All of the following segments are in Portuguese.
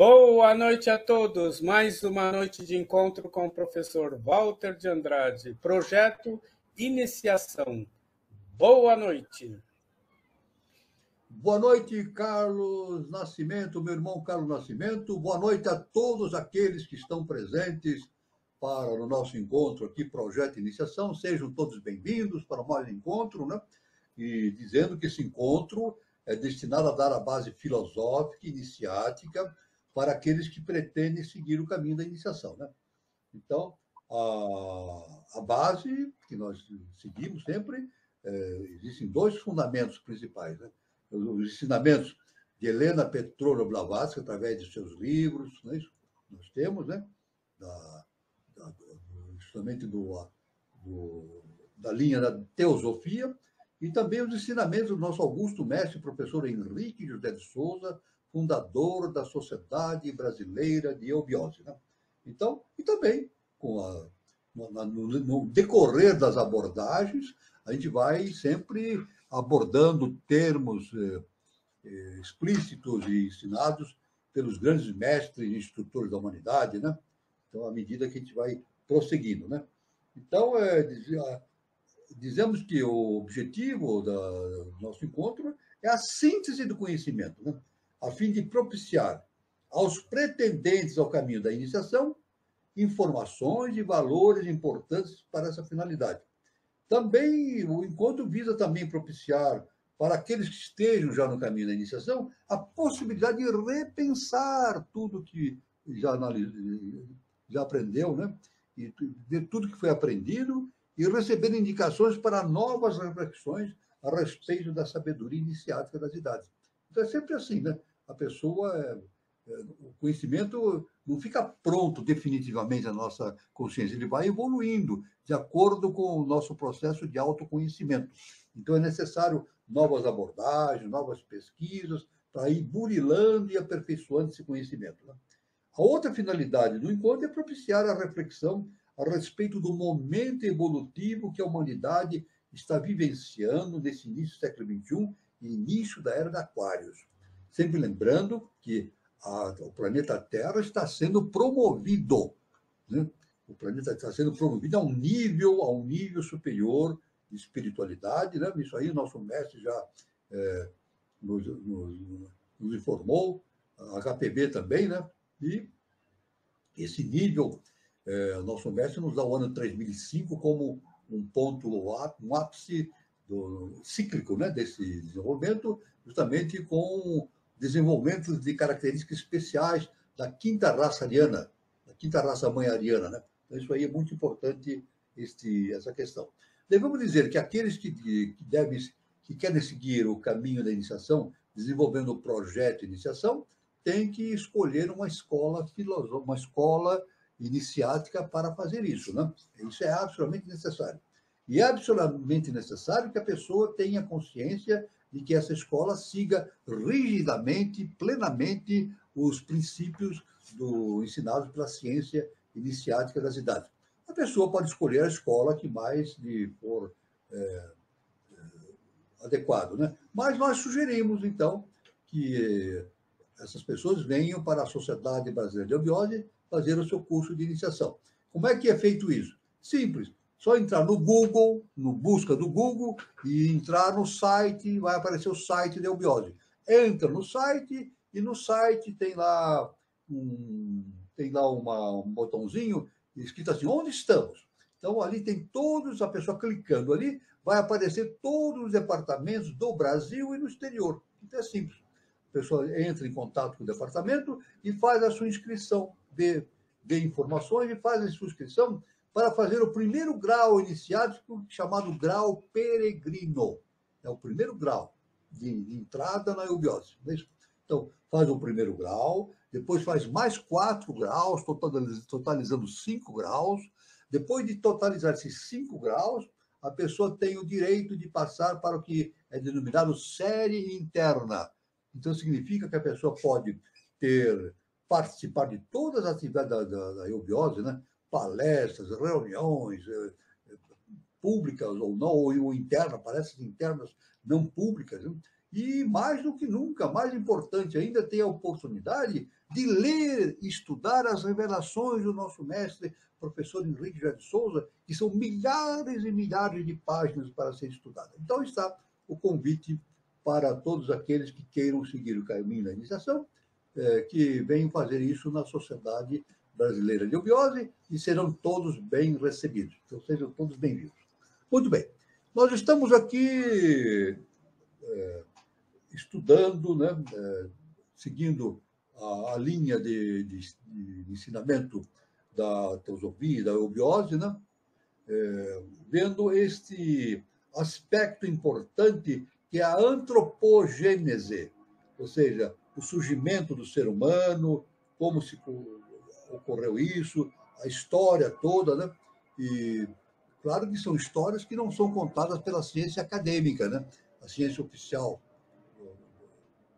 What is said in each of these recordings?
Boa noite a todos. Mais uma noite de encontro com o professor Walter de Andrade. Projeto Iniciação. Boa noite. Boa noite, Carlos Nascimento, meu irmão Carlos Nascimento. Boa noite a todos aqueles que estão presentes para o nosso encontro aqui, Projeto Iniciação. Sejam todos bem-vindos para mais um encontro, né? E dizendo que esse encontro é destinado a dar a base filosófica e iniciática para aqueles que pretendem seguir o caminho da iniciação, né? Então, a base que nós seguimos sempre, existem dois fundamentos principais, né? Os ensinamentos de Helena Petrovna Blavatsky, através de seus livros, né? Nós temos, né? Justamente da linha da teosofia, e também os ensinamentos do nosso augusto mestre, professor Henrique José de Souza, fundador da Sociedade Brasileira de Eubiose, né? Então, e também, no decorrer das abordagens, a gente vai sempre abordando termos explícitos e ensinados pelos grandes mestres e instrutores da humanidade, né? Então, à medida que a gente vai prosseguindo, né? Então, dizemos que o objetivo do nosso encontro é a síntese do conhecimento, né? A fim de propiciar aos pretendentes ao caminho da iniciação informações e valores importantes para essa finalidade. Também o encontro visa também propiciar para aqueles que estejam já no caminho da iniciação a possibilidade de repensar tudo que já aprendeu, né? E de tudo que foi aprendido e receber indicações para novas reflexões a respeito da sabedoria iniciática das idades. Então é sempre assim, né? A pessoa, o conhecimento não fica pronto definitivamente na nossa consciência, ele vai evoluindo de acordo com o nosso processo de autoconhecimento. Então é necessário novas abordagens, novas pesquisas, para ir burilando e aperfeiçoando esse conhecimento, né? A outra finalidade do encontro é propiciar a reflexão a respeito do momento evolutivo que a humanidade está vivenciando nesse início do século XXI e início da era de Aquários. Sempre lembrando que o planeta Terra está sendo promovido, né? O planeta está sendo promovido a um nível superior de espiritualidade, né? Isso aí o nosso mestre já nos informou, a HPB também, né? E esse nível, o nosso mestre nos dá o ano 3005 como um ponto, um ápice cíclico, né, desse desenvolvimento, justamente com desenvolvimento de características especiais da quinta raça ariana, da quinta raça mãe ariana, né? Então, isso aí é muito importante, essa questão. Devemos dizer que aqueles que querem seguir o caminho da iniciação, desenvolvendo o projeto de iniciação, têm que escolher uma escola filosófica, uma escola iniciática para fazer isso, né? Isso é absolutamente necessário. E é absolutamente necessário que a pessoa tenha consciência de que essa escola siga rigidamente, plenamente, os princípios ensinados pela ciência iniciática das idades. A pessoa pode escolher a escola que mais lhe for adequado, né? Mas nós sugerimos, então, que essas pessoas venham para a Sociedade Brasileira de Eubiose fazer o seu curso de iniciação. Como é que é feito isso? Simples. Só entrar no Google, no busca do Google, e entrar no site, vai aparecer o site da Eubiose. Entra no site, e no site tem lá um botãozinho escrito assim, onde estamos? Então, ali tem todos, a pessoa clicando ali, vai aparecer todos os departamentos do Brasil e no exterior. Então, é simples. A pessoa entra em contato com o departamento e faz a sua inscrição, vê informações e faz a sua inscrição para fazer o primeiro grau iniciático, chamado grau peregrino. É o primeiro grau de entrada na eubiose. Então, faz o primeiro grau, depois faz mais 4 graus, totalizando 5 graus. Depois de totalizar esses 5 graus, a pessoa tem o direito de passar para o que é denominado série interna. Então, significa que a pessoa pode participar de todas as atividades da eubiose, né? Palestras, reuniões públicas ou não, ou internas, palestras internas não públicas, né? E, mais do que nunca, mais importante ainda, ter a oportunidade de ler e estudar as revelações do nosso mestre, professor Henrique José de Souza, que são milhares e milhares de páginas para ser estudadas. Então, está o convite para todos aqueles que queiram seguir o caminho da iniciação, que venham fazer isso na Sociedade Brasileira de Obiose e serão todos bem recebidos. Então, sejam todos bem-vindos. Muito bem. Nós estamos aqui estudando, né, seguindo a linha de ensinamento da teosofia, da eubiose, né, vendo este aspecto importante que é a antropogênese, ou seja, o surgimento do ser humano, como se ocorreu isso, a história toda, né? E claro que são histórias que não são contadas pela ciência acadêmica, né? A ciência oficial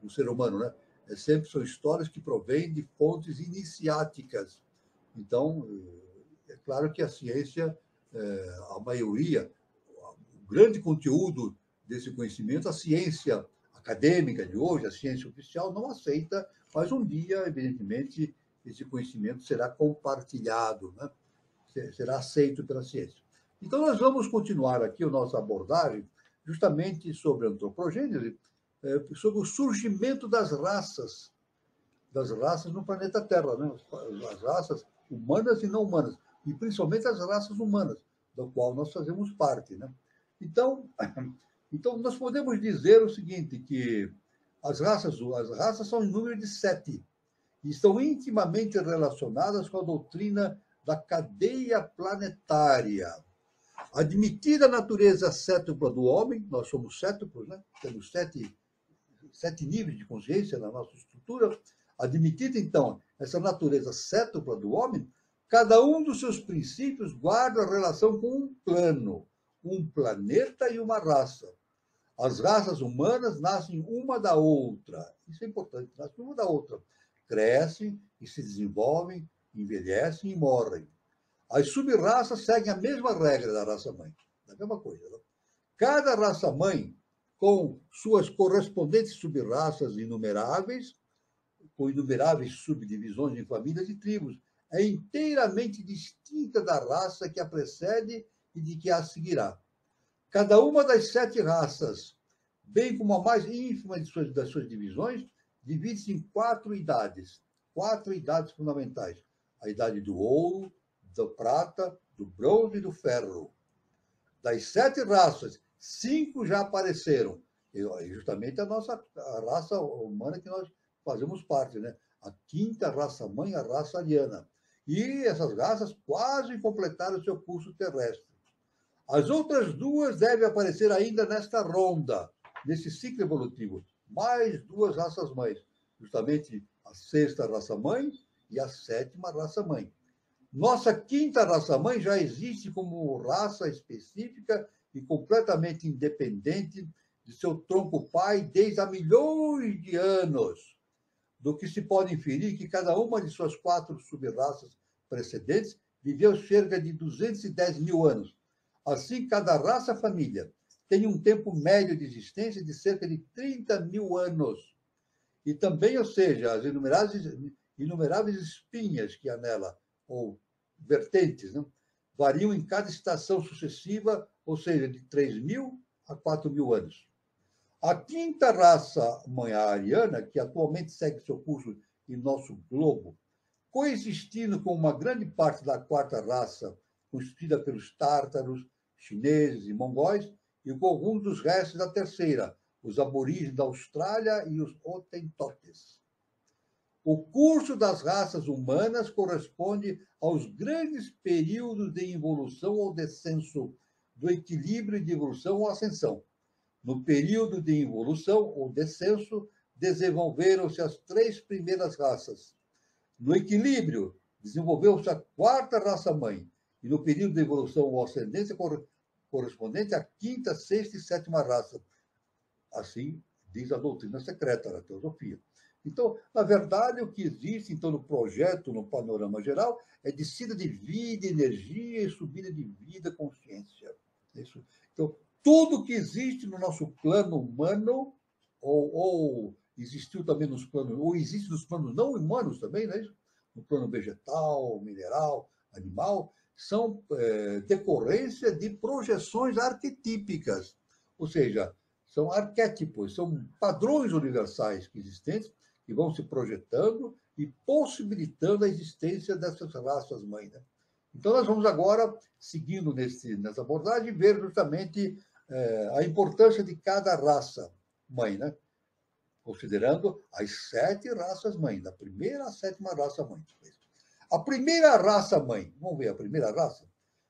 do ser humano, né? Sempre são histórias que provêm de fontes iniciáticas. Então, é claro que a ciência, a maioria, o grande conteúdo desse conhecimento, a ciência acadêmica de hoje, a ciência oficial, não aceita, mas um dia, evidentemente, esse conhecimento será compartilhado, né? Será aceito pela ciência. Então, nós vamos continuar aqui a nossa abordagem justamente sobre a antropogênese, sobre o surgimento das raças no planeta Terra, né? As raças humanas e não humanas, e principalmente as raças humanas, da qual nós fazemos parte, né? Então, nós podemos dizer o seguinte, que as raças são em número de 7 e estão intimamente relacionadas com a doutrina da cadeia planetária. Admitida a natureza cétupla do homem, nós somos cétuplos, né? Temos sete níveis de consciência na nossa estrutura. Admitida, então, essa natureza cétupla do homem, cada um dos seus princípios guarda relação com um plano, um planeta e uma raça. As raças humanas nascem uma da outra. Isso é importante, nascem uma da outra. Crescem e se desenvolvem, envelhecem e morrem. As sub-raças seguem a mesma regra da raça-mãe, a mesma coisa. Né? Cada raça-mãe, com suas correspondentes sub-raças inumeráveis, com inumeráveis subdivisões em famílias e tribos, é inteiramente distinta da raça que a precede e de que a seguirá. Cada uma das 7 raças, bem como a mais ínfima das suas divisões, divide-se em 4 idades fundamentais. A idade do ouro, da prata, do bronze e do ferro. Das 7 raças, 5 já apareceram. E justamente a raça humana que nós fazemos parte, né? A 5ª raça-mãe, a raça ariana. E essas raças quase completaram o seu curso terrestre. As outras 2 devem aparecer ainda nesta ronda, nesse ciclo evolutivo. Mais 2 raças-mães. Justamente a 6ª raça-mãe e a 7ª raça-mãe. Nossa 5ª raça-mãe já existe como raça específica e completamente independente de seu tronco-pai desde há milhões de anos, do que se pode inferir que cada uma de suas 4 sub-raças precedentes viveu cerca de 210 mil anos. Assim, cada raça-família tem um tempo médio de existência de cerca de 30 mil anos. E também, ou seja, as inumeráveis espinhas que há nela, ou vertentes, né, variam em cada estação sucessiva, ou seja, de 3.000 a 4.000 anos. A 5ª raça-mãe ariana, que atualmente segue seu curso em nosso globo, coexistindo com uma grande parte da 4ª raça, constituída pelos tártaros, chineses e mongóis, e com alguns dos restos da 3ª, os aborígenes da Austrália e os hotentotes. O curso das raças humanas corresponde aos grandes períodos de involução ou descenso, do equilíbrio de evolução ou ascensão. No período de involução ou descenso, desenvolveram-se as 3 primeiras raças. No equilíbrio, desenvolveu-se a 4ª raça-mãe, e no período de evolução ou ascendência correspondente à 5ª, 6ª e 7ª raça. Assim diz a doutrina secreta da teosofia. Então, na verdade, o que existe então, no projeto, no panorama geral, é descida de vida, energia e subida de vida, consciência. Isso. Então, tudo que existe no nosso plano humano ou existiu também nos planos, ou existe nos planos não humanos também, né? No plano vegetal, mineral, animal, são decorrência de projeções arquetípicas, ou seja, são arquétipos, são padrões universais que existentes, que vão se projetando e possibilitando a existência dessas raças-mãe. Né? Então, nós vamos agora, seguindo nessa abordagem, ver justamente a importância de cada raça-mãe, né? Considerando as 7 raças-mãe, da primeira à 7ª raça-mãe. A primeira raça-mãe, vamos ver a primeira raça,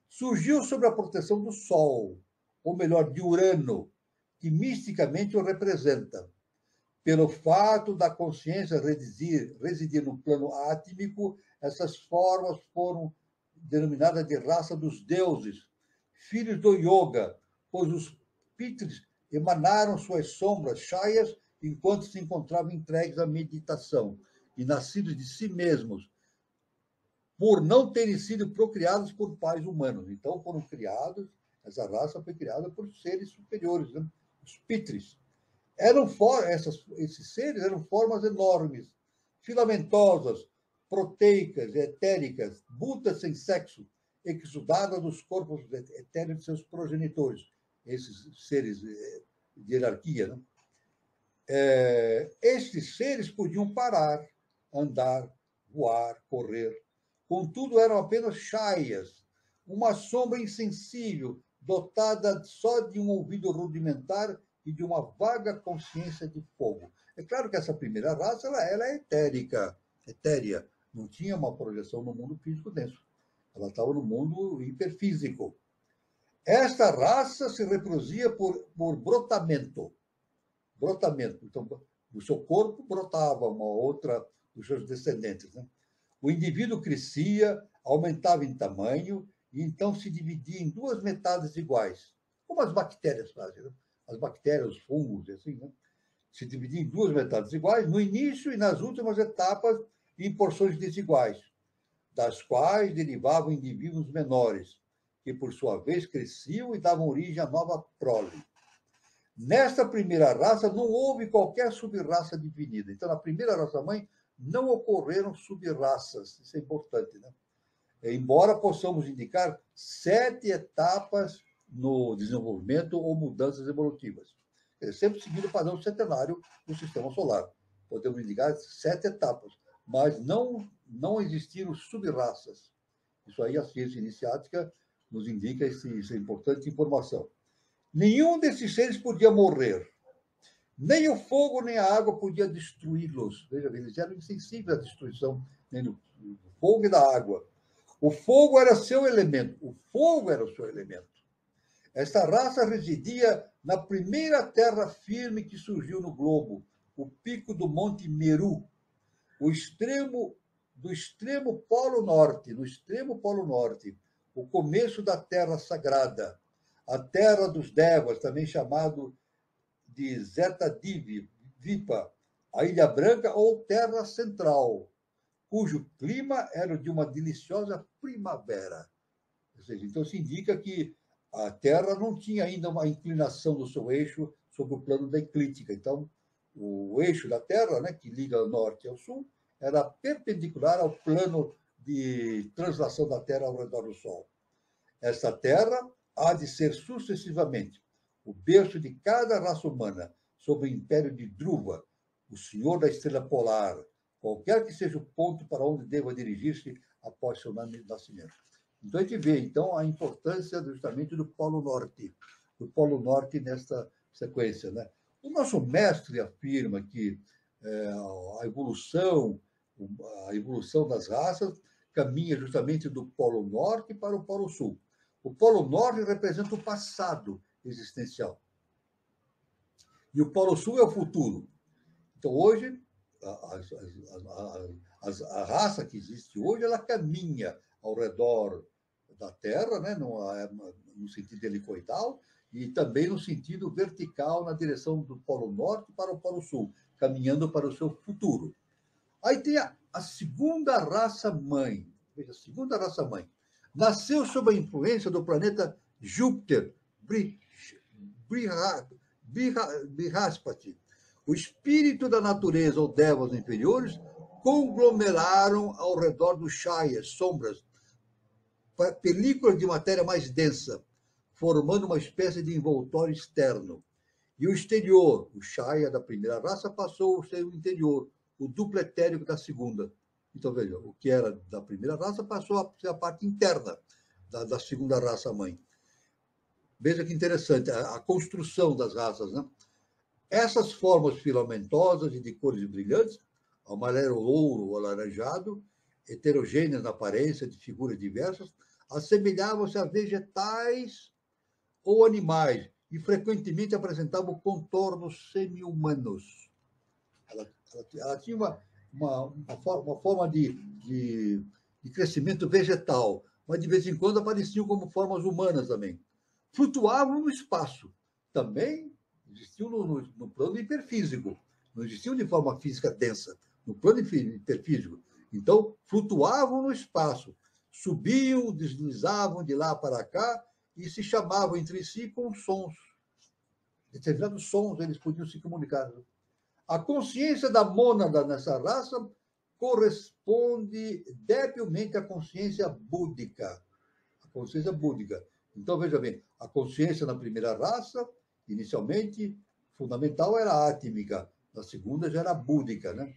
surgiu sob a proteção do Sol, ou melhor, de Urano, que misticamente o representa. Pelo fato da consciência residir no plano átmico, essas formas foram denominadas de raça dos deuses, filhos do yoga, pois os pitris emanaram suas sombras chaias enquanto se encontravam entregues à meditação e nascidos de si mesmos, por não terem sido procriados por pais humanos. Então, foram criados, essa raça foi criada por seres superiores, né? Os pitris. Esses seres eram formas enormes, filamentosas, proteicas, etéricas, brutas sem sexo, exudadas dos corpos etéreos de seus progenitores, esses seres de hierarquia. Né? Estes seres podiam parar, andar, voar, correr. Contudo, eram apenas chaias, uma sombra insensível, dotada só de um ouvido rudimentar e de uma vaga consciência de fogo. É claro que essa primeira raça ela é etérea, não tinha uma projeção no mundo físico denso. Ela estava no mundo hiperfísico. Esta raça se reproduzia por brotamento. Então, do seu corpo brotava uma outra dos seus descendentes. Né? O indivíduo crescia, aumentava em tamanho e então se dividia em 2 metades iguais, como as bactérias fazem. Né? As bactérias, os fungos, assim, né? Se dividiam em 2 metades iguais, no início e nas últimas etapas, em porções desiguais, das quais derivavam indivíduos menores, que, por sua vez, cresciam e davam origem à nova prole. Nesta primeira raça, não houve qualquer sub-raça definida. Então, na primeira raça-mãe, não ocorreram sub-raças. Isso é importante, né? Embora possamos indicar 7 etapas no desenvolvimento ou mudanças evolutivas. Sempre seguindo o padrão centenário do Sistema Solar. Podemos indicar 7 etapas, mas não existiram sub-raças. Isso aí a ciência iniciática nos indica essa importante informação. Nenhum desses seres podia morrer. Nem o fogo, nem a água podia destruí-los. Veja, eles eram insensíveis à destruição nem do fogo e da água. O fogo era seu elemento. O fogo era o seu elemento. Esta raça residia na primeira terra firme que surgiu no globo, o pico do Monte Meru, do extremo polo norte, no extremo polo norte, o começo da terra sagrada, a terra dos Devas, também chamado de Zeta Vipa, a Ilha Branca ou Terra Central, cujo clima era de uma deliciosa primavera. Ou seja, então se indica que a Terra não tinha ainda uma inclinação do seu eixo sobre o plano da eclíptica. Então, o eixo da Terra, né, que liga o norte ao sul, era perpendicular ao plano de translação da Terra ao redor do Sol. Essa Terra há de ser sucessivamente o berço de cada raça humana sob o império de Dhruva, o senhor da estrela polar, qualquer que seja o ponto para onde deva dirigir-se após seu nascimento. Então, a gente vê, então, a importância justamente do Polo Norte nesta sequência. Né? O nosso mestre afirma que a evolução das raças caminha justamente do Polo Norte para o Polo Sul. O Polo Norte representa o passado existencial. E o Polo Sul é o futuro. Então, hoje, a raça que existe hoje, ela caminha ao redor da Terra, né, no sentido helicoidal, e também no sentido vertical, na direção do Polo Norte para o Polo Sul, caminhando para o seu futuro. Aí tem a segunda raça-mãe. Veja, a segunda raça-mãe. Nasceu sob a influência do planeta Júpiter, Brihaspati, O espírito da natureza ou devas inferiores conglomeraram ao redor dos chayas, sombras, películas de matéria mais densa, formando uma espécie de envoltório externo. E o exterior, o chaya da primeira raça passou a ser o interior, o duplo etérico da segunda. Então, veja, o que era da primeira raça passou a ser a parte interna da segunda raça mãe. Veja que interessante, a construção das raças, né? Essas formas filamentosas e de cores brilhantes, amarelo, ouro ou alaranjado, heterogêneas na aparência, de figuras diversas, assemelhavam-se a vegetais ou animais e frequentemente apresentavam contornos semi-humanos. Ela tinha uma forma de crescimento vegetal, mas de vez em quando apareciam como formas humanas também. Flutuavam no espaço. Também existiam no plano hiperfísico. Não existiam de forma física densa, no plano hiperfísico. Então, flutuavam no espaço. Subiam, deslizavam de lá para cá e se chamavam entre si com sons. Determinados sons eles podiam se comunicar. A consciência da mônada nessa raça corresponde debilmente à consciência búdica. A consciência búdica. Então, veja bem, a consciência na primeira raça, inicialmente, fundamental era átmica, na segunda já era búdica, né?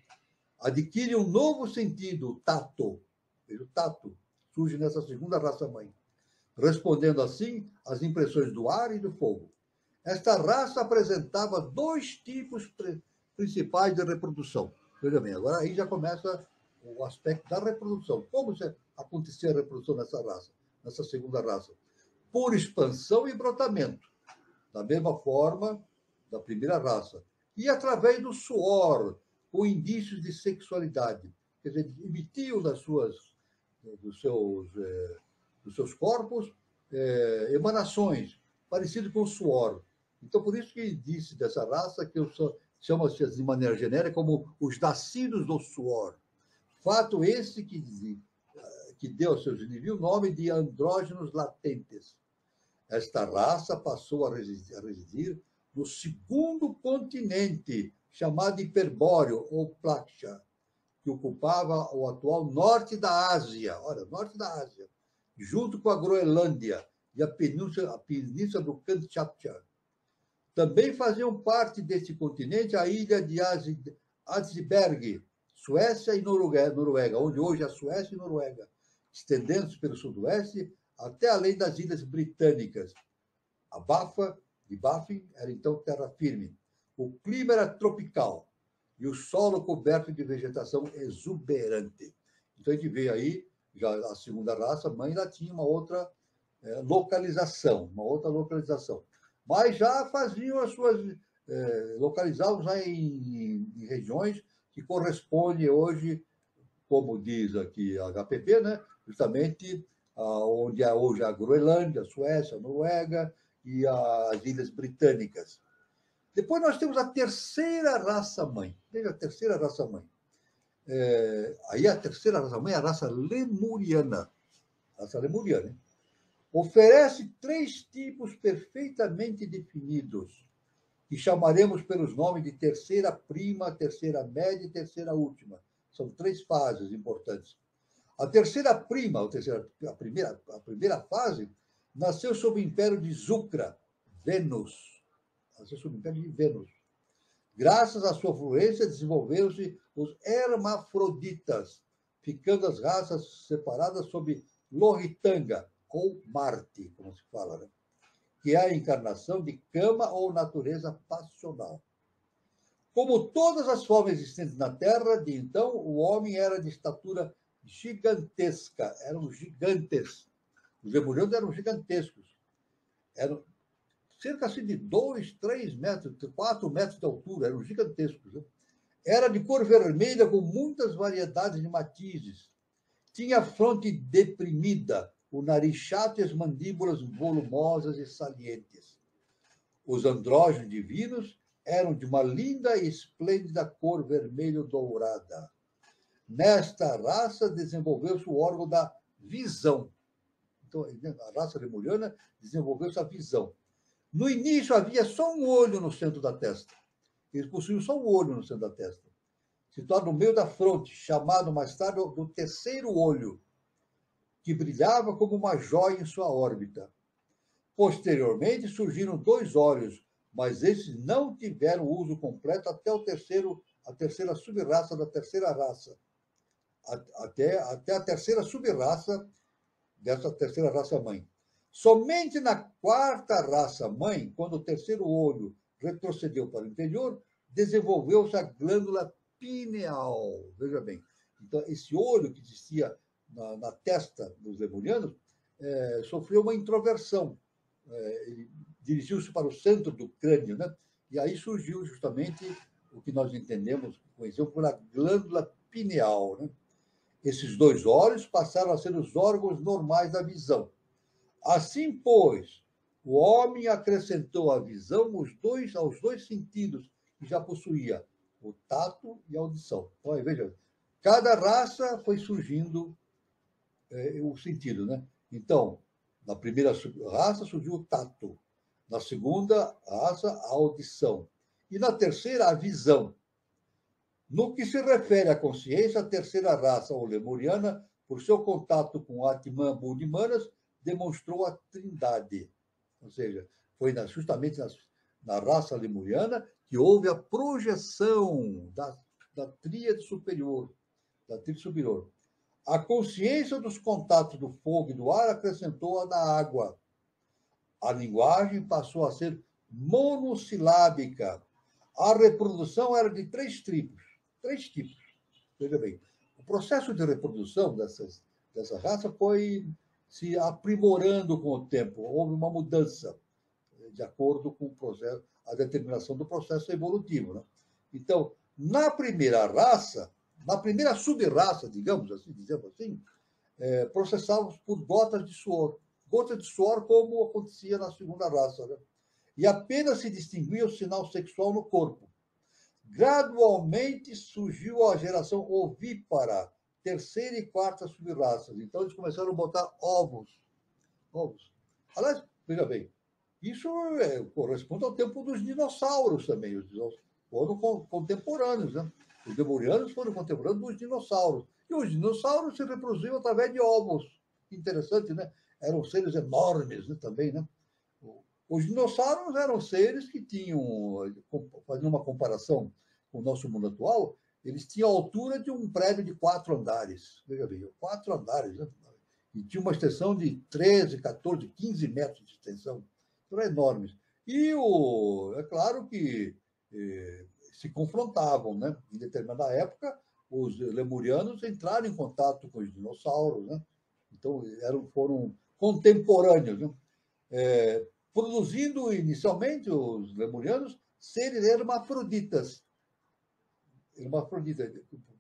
Adquire um novo sentido, o tato. Veja, o tato surge nessa segunda raça-mãe, respondendo assim às impressões do ar e do fogo. Esta raça apresentava dois tipos principais de reprodução. Veja bem, agora aí já começa o aspecto da reprodução. Como acontecia a reprodução nessa raça, nessa segunda raça? Por expansão e brotamento, da mesma forma da primeira raça. E através do suor, com indícios de sexualidade. Quer dizer, emitiam dos seus corpos emanações parecidas com o suor. Então, por isso que disse dessa raça que chama-se de maneira genérica como os nascidos do suor. Fato esse que deu aos seus indivíduos o nome de andrógenos latentes. Esta raça passou a residir no segundo continente, chamado Hiperbóreo, ou Plaksha, que ocupava o atual norte da Ásia, olha, norte da Ásia, junto com a Groenlândia e a península do Kamchatka. Também faziam parte desse continente a ilha de Adsberg, Suécia e Noruega, onde hoje é a Suécia e Noruega, estendendo-se pelo sudoeste até além das ilhas britânicas. A de Baffin era então terra firme. O clima era tropical e o solo coberto de vegetação exuberante. Então a gente vê aí, já a segunda raça, mãe, ela tinha uma outra localização. Mas já faziam as suas... localizavam já em regiões que correspondem hoje, como diz aqui a HPP, né? Justamente onde é hoje a Groenlândia, a Suécia, a Noruega e as Ilhas Britânicas. Depois nós temos a terceira raça-mãe. Veja, a terceira raça-mãe. Aí a terceira raça-mãe é a raça lemuriana. Raça lemuriana, hein? Oferece 3 tipos perfeitamente definidos, que chamaremos pelos nomes de terceira prima, terceira média e terceira última. São 3 fases importantes. A terceira prima, a primeira fase, nasceu sob o império de Zucra, Vênus. Nasceu sob o império de Vênus. Graças à sua fluência, desenvolveram-se os hermafroditas, ficando as raças separadas sob Loritanga, ou Marte, como se fala, né? Que é a encarnação de cama ou natureza passional. Como todas as formas existentes na Terra, de então, o homem era de estatura gigantesca, eram gigantes. Os lemurianos eram gigantescos. Eram cerca assim, de 2, 3 metros, 4 metros de altura, eram gigantescos. Né? Era de cor vermelha, com muitas variedades de matizes. Tinha a fronte deprimida, o nariz chato e as mandíbulas volumosas e salientes. Os andrógenos divinos eram de uma linda e esplêndida cor vermelho-dourada. Nesta raça desenvolveu-se o órgão da visão. Então, a raça lemuriana desenvolveu-se a visão. No início havia só um olho no centro da testa, Eles possuíam só um olho no centro da testa, situado no meio da fronte, chamado mais tarde do terceiro olho, que brilhava como uma joia em sua órbita. Posteriormente surgiram 2 olhos, mas esses não tiveram uso completo até a terceira subraça da terceira raça. Até a terceira subraça dessa terceira raça mãe. Somente na quarta raça mãe, quando o terceiro olho retrocedeu para o interior, desenvolveu-se a glândula pineal. Veja bem. Então, esse olho que existia na testa dos lemurianos sofreu uma introversão. Ele dirigiu-se para o centro do crânio, né? E aí surgiu justamente o que nós entendemos, conhecemos por a glândula pineal, né? Esses 2 olhos passaram a ser os órgãos normais da visão. Assim, pois, o homem acrescentou à visão aos dois sentidos que já possuía, o tato e a audição. Então, aí, veja, cada raça foi surgindo o sentido, né? Então, na primeira raça surgiu o tato, na segunda raça a audição e na terceira a visão. No que se refere à consciência, a terceira raça, ou lemuriana, por seu contato com Atman Budimanas, demonstrou a trindade. Ou seja, foi justamente na raça lemuriana que houve a projeção da tríade superior. A consciência dos contatos do fogo e do ar acrescentou a da água. A linguagem passou a ser monossilábica. A reprodução era de 3 tipos. Veja bem, o processo de reprodução dessa raça foi se aprimorando com o tempo. Houve uma mudança de acordo com o processo, a determinação do processo evolutivo, né? Então, na primeira sub-raça, digamos assim, processados por gotas de suor. Gotas de suor, como acontecia na segunda raça, né? E apenas se distinguia o sinal sexual no corpo. Gradualmente surgiu a geração ovípara, terceira e quarta sub-raças. Então, eles começaram a botar ovos. Aliás, veja bem, isso corresponde ao tempo dos dinossauros também. Os dinossauros foram contemporâneos, né? Os lemurianos foram contemporâneos dos dinossauros. E os dinossauros se reproduziam através de ovos. Interessante, né? Eram seres enormes, né, também, né? Os dinossauros eram seres que tinham, fazendo uma comparação com o nosso mundo atual, eles tinham a altura de um prédio de 4 andares. Veja bem, 4 andares, né? E tinha uma extensão de 13, 14, 15 metros de extensão. Eram enormes. E é claro que se confrontavam, né? Em determinada época, os lemurianos entraram em contato com os dinossauros, né? Então, foram contemporâneos, né? Produzindo inicialmente os lemurianos seres hermafroditas.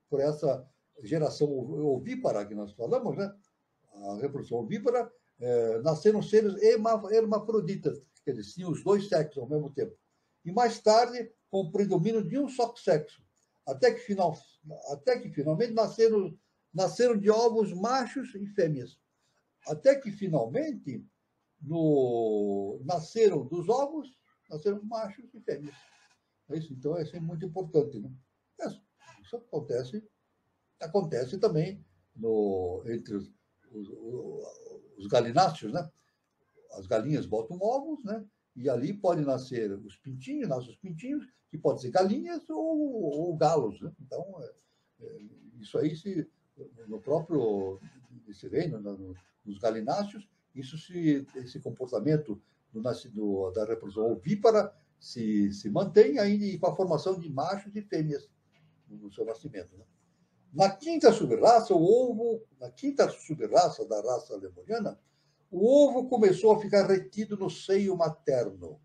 Por essa geração ovípara que nós falamos, né? A reprodução ovípara, nasceram seres hermafroditas, quer dizer, tinham os 2 sexos ao mesmo tempo. E mais tarde, com o predomínio de um só sexo, até que finalmente nasceram de ovos machos e fêmeas. Até que finalmente nasceram dos ovos, nasceram machos e fêmeas. É isso, então, isso é muito importante, né? Isso acontece também entre os galináceos, né? As galinhas botam ovos, né? E ali podem nascer os pintinhos, que podem ser galinhas ou galos, né? Então, isso aí, no próprio esse reino, nos galináceos, esse comportamento da reprodução ovípara se mantém ainda com a formação de machos e fêmeas no seu nascimento, né? Na quinta subraça da raça lemuriana, o ovo começou a ficar retido no seio materno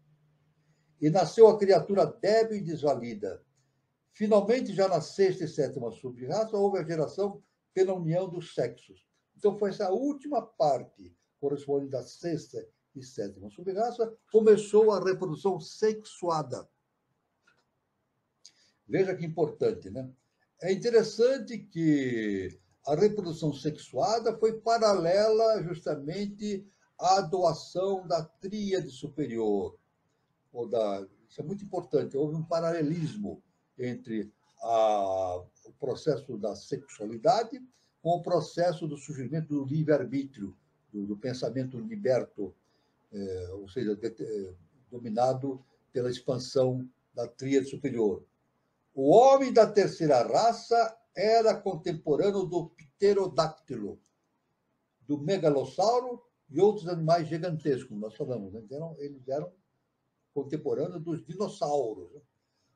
e nasceu a criatura débil e desvalida. Finalmente, já na sexta e sétima sub-raça, houve a geração pela união dos sexos. Então, foi essa última parte, correspondente à sexta e sétima sub-raça, começou a reprodução sexuada. Veja que importante, né? É interessante que a reprodução sexuada foi paralela justamente à doação da tríade superior, ou isso é muito importante, houve um paralelismo entre o processo da sexualidade com o processo do surgimento do livre-arbítrio, do pensamento liberto, ou seja, dominado pela expansão da tríade superior. O homem da terceira raça era contemporâneo do pterodáctilo, do megalossauro e outros animais gigantescos, como nós falamos. Né? Eles eram contemporâneos dos dinossauros.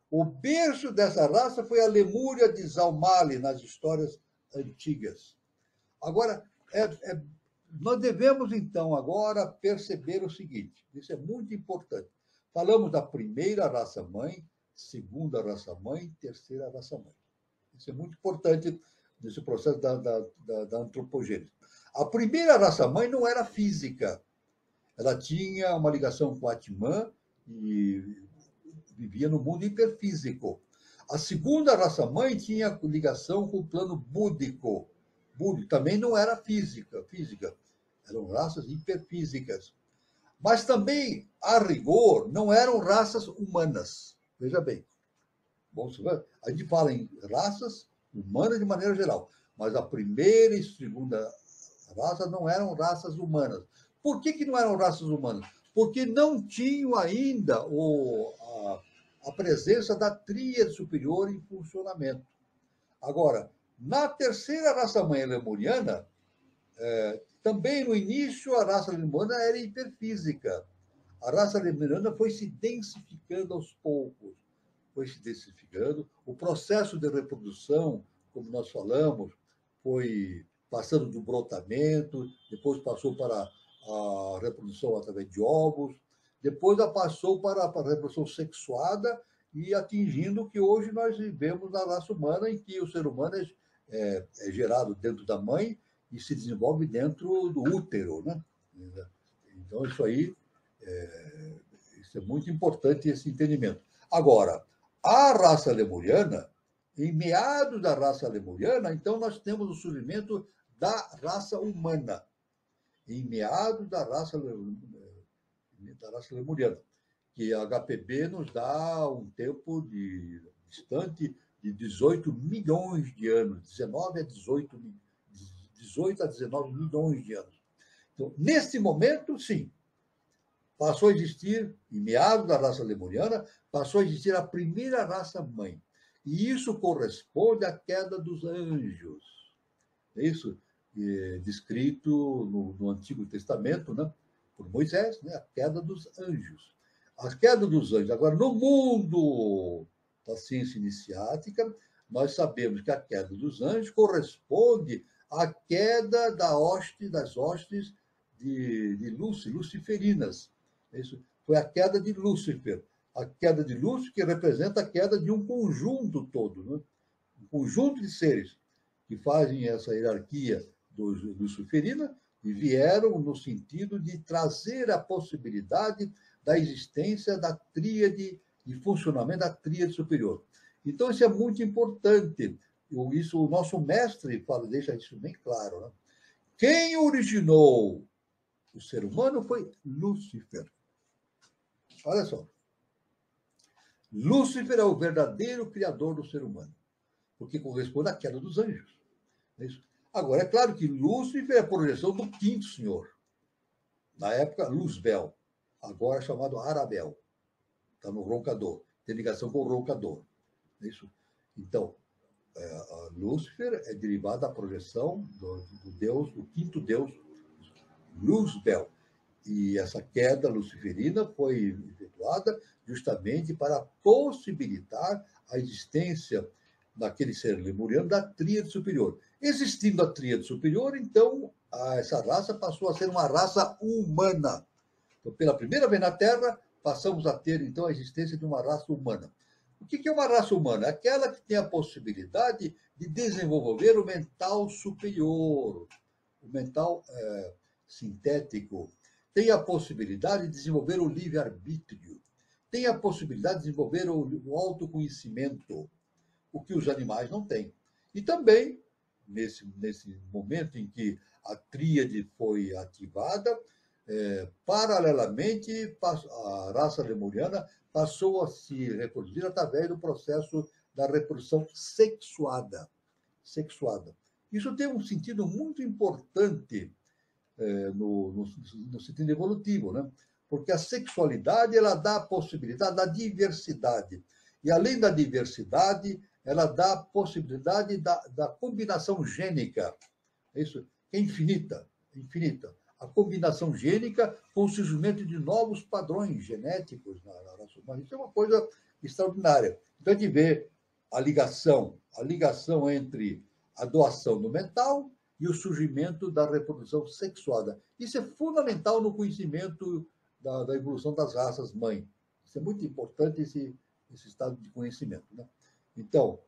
O berço dessa raça foi a Lemúria de Zalmali, nas histórias antigas. Agora, nós devemos, então, agora perceber o seguinte, isso é muito importante. Falamos da primeira raça-mãe, segunda raça-mãe, terceira raça-mãe. Isso é muito importante nesse processo da antropogênese. A primeira raça-mãe não era física. Ela tinha uma ligação com a Atmã e vivia no mundo hiperfísico. A segunda raça-mãe tinha ligação com o plano búdico. Búdico também não era física. Eram raças hiperfísicas. Mas também, a rigor, não eram raças humanas. Veja bem. A gente fala em raças humanas de maneira geral, mas a primeira e segunda raça não eram raças humanas. Por que não eram raças humanas? Porque não tinham ainda a presença da tríade superior em funcionamento. Agora, na terceira raça-mãe lemuriana, também no início a raça lemuriana era hiperfísica. A raça lemuriana foi se densificando aos poucos, foi se densificando. O processo de reprodução, como nós falamos, foi passando do brotamento, depois passou para a reprodução através de ovos, depois passou para a reprodução sexuada e atingindo o que hoje nós vivemos na raça humana, em que o ser humano é gerado dentro da mãe e se desenvolve dentro do útero, né? Então, isso aí isso é muito importante, esse entendimento. Agora, a raça lemuriana, em meados da raça lemuriana, então nós temos o surgimento da raça humana, em meados da raça lemuriana, que a HPB nos dá um tempo distante de 18 milhões de anos, 18 a 19 milhões de anos. Então, nesse momento, sim, passou a existir, em meados da raça lemuriana, passou a existir a primeira raça-mãe. E isso corresponde à queda dos anjos. É isso descrito no Antigo Testamento, né, por Moisés, né, a queda dos anjos. A queda dos anjos. Agora, no mundo da ciência iniciática, nós sabemos que a queda dos anjos corresponde à queda das hostes de luciferinas. Isso foi a queda de Lúcifer. A queda de Lúcifer que representa a queda de um conjunto todo, né? Um conjunto de seres que fazem essa hierarquia dos luciferinos e vieram no sentido de trazer a possibilidade da existência da tríade e funcionamento da tríade superior. Então, isso é muito importante. Isso, o nosso mestre deixa isso bem claro. Né? Quem originou o ser humano foi Lúcifer. Olha só. Lúcifer é o verdadeiro criador do ser humano, porque corresponde à queda dos anjos. É isso. Agora, é claro que Lúcifer é a projeção do quinto senhor. Na época, Luzbel, agora chamado Arabel. Está no roncador, tem ligação com o roncador. É isso. Então, Lúcifer é derivado da projeção do Deus, do quinto Deus, Luzbel. E essa queda luciferina foi efetuada justamente para possibilitar a existência daquele ser lemuriano da tríade superior. Existindo a tríade superior, então, essa raça passou a ser uma raça humana. Então, pela primeira vez na Terra, passamos a ter, então, a existência de uma raça humana. O que é uma raça humana? Aquela que tem a possibilidade de desenvolver o mental superior, o mental sintético, tem a possibilidade de desenvolver o livre-arbítrio, tem a possibilidade de desenvolver o autoconhecimento, o que os animais não têm. E também, nesse momento em que a tríade foi ativada, paralelamente, a raça lemuriana passou a se reproduzir através do processo da reprodução sexuada. Isso tem um sentido muito importante no sentido evolutivo, né? Porque a sexualidade ela dá a possibilidade da diversidade. E, além da diversidade, ela dá a possibilidade da combinação gênica. Isso é infinita. A combinação gênica com o surgimento de novos padrões genéticos na raça humana. Isso é uma coisa extraordinária. Então, a gente vê a ligação entre a doação do mental e o surgimento da reprodução sexuada. Isso é fundamental no conhecimento da evolução das raças mãe. Isso é muito importante, esse estado de conhecimento, né? Então,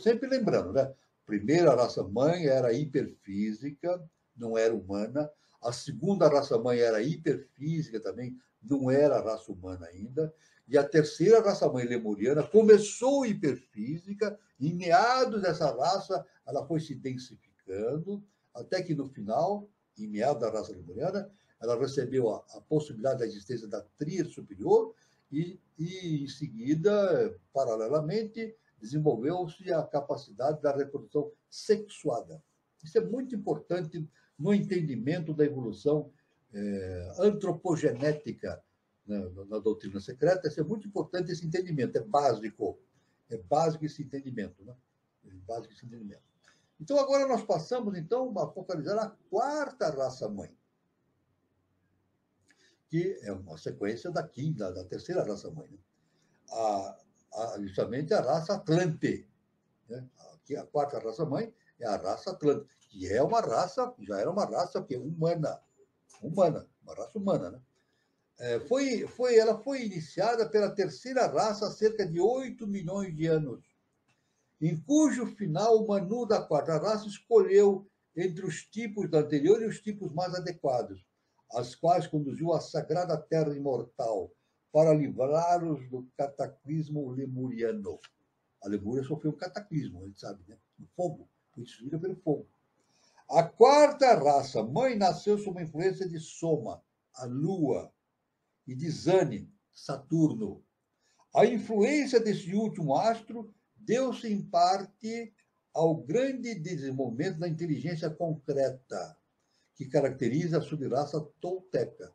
sempre lembrando, né? Primeira raça mãe era hiperfísica, não era humana. A segunda raça mãe era hiperfísica também, não era raça humana ainda. E a terceira raça mãe lemuriana começou hiperfísica, em meados dessa raça, ela foi se densificando, até que no final, em meados da raça lemuriana, ela recebeu a possibilidade da existência da tríade superior e, em seguida, paralelamente, desenvolveu-se a capacidade da reprodução sexuada. Isso é muito importante no entendimento da evolução antropogenética, né, na doutrina secreta. Isso é muito importante, esse entendimento, é básico esse entendimento, né? Então, agora nós passamos então, a focalizar a quarta raça-mãe, que é uma sequência da terceira raça-mãe, né? Justamente a raça Atlante, né? Aqui, a quarta raça-mãe é a raça Atlante, que é uma raça, já era uma raça que é humana, uma raça humana, né? Ela foi iniciada pela terceira raça há cerca de 8 milhões de anos, em cujo final o Manu da quarta raça escolheu entre os tipos da anterior e os tipos mais adequados, as quais conduziu à sagrada terra imortal, para livrá-los do cataclismo lemuriano. A Lemúria sofreu um cataclismo, a gente sabe, né? O fogo, foi destruída pelo fogo. A quarta raça, mãe, nasceu sob a influência de Soma, a Lua, e de Zane, Saturno. A influência desse último astro deu-se em parte ao grande desenvolvimento da inteligência concreta, que caracteriza a subraça tolteca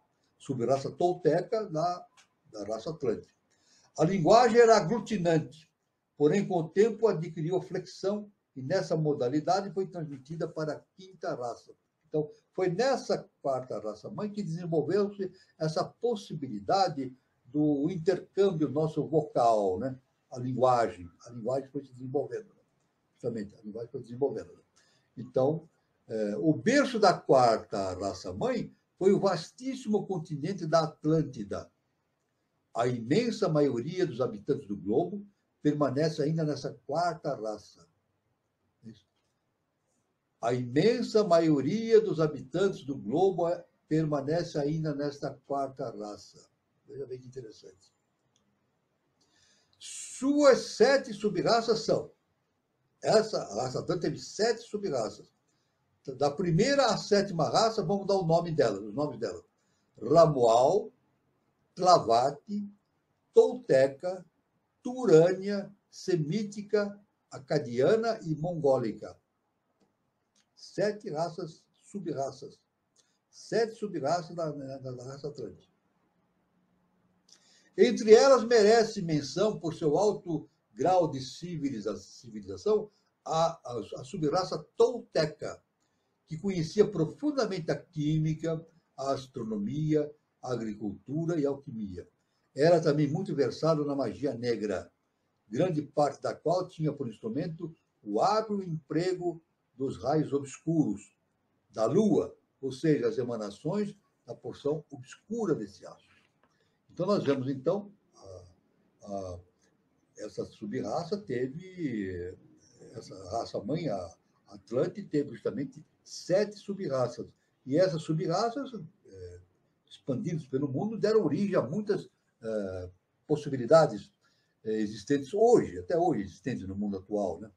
da raça Atlante. A linguagem era aglutinante, porém, com o tempo, adquiriu flexão e, nessa modalidade, foi transmitida para a quinta raça. Então, foi nessa quarta raça-mãe que desenvolveu-se essa possibilidade do intercâmbio nosso vocal, né? A linguagem foi se desenvolvendo, né? Justamente, a linguagem foi se desenvolvendo. Né? Então, o berço da quarta raça-mãe foi o vastíssimo continente da Atlântida. A imensa maioria dos habitantes do globo permanece ainda nessa quarta raça. A imensa maioria dos habitantes do globo permanece ainda nesta quarta raça. Veja bem que interessante. Suas 7 sub-raças são... Essa raça Atlante teve 7 sub-raças. Da primeira à 7ª raça, vamos dar os nomes dela. Ramual, Tlavati, Tolteca, Turânia, Semítica, Acadiana e Mongólica. 7 raças, sub-raças. 7 sub-raças da raça Atlante. Entre elas, merece menção, por seu alto grau de civilização, a sub-raça Tolteca, que conhecia profundamente a química, a astronomia, a agricultura e a alquimia. Era também muito versado na magia negra, grande parte da qual tinha por instrumento o hábil emprego dos raios obscuros da Lua, ou seja, as emanações da porção obscura desse astro. Então, nós vemos, então, essa sub-raça teve, essa raça-mãe, a Atlante, teve justamente 7 sub-raças. E essas sub-raças, expandidas pelo mundo, deram origem a muitas possibilidades existentes hoje, até hoje existentes no mundo atual, né?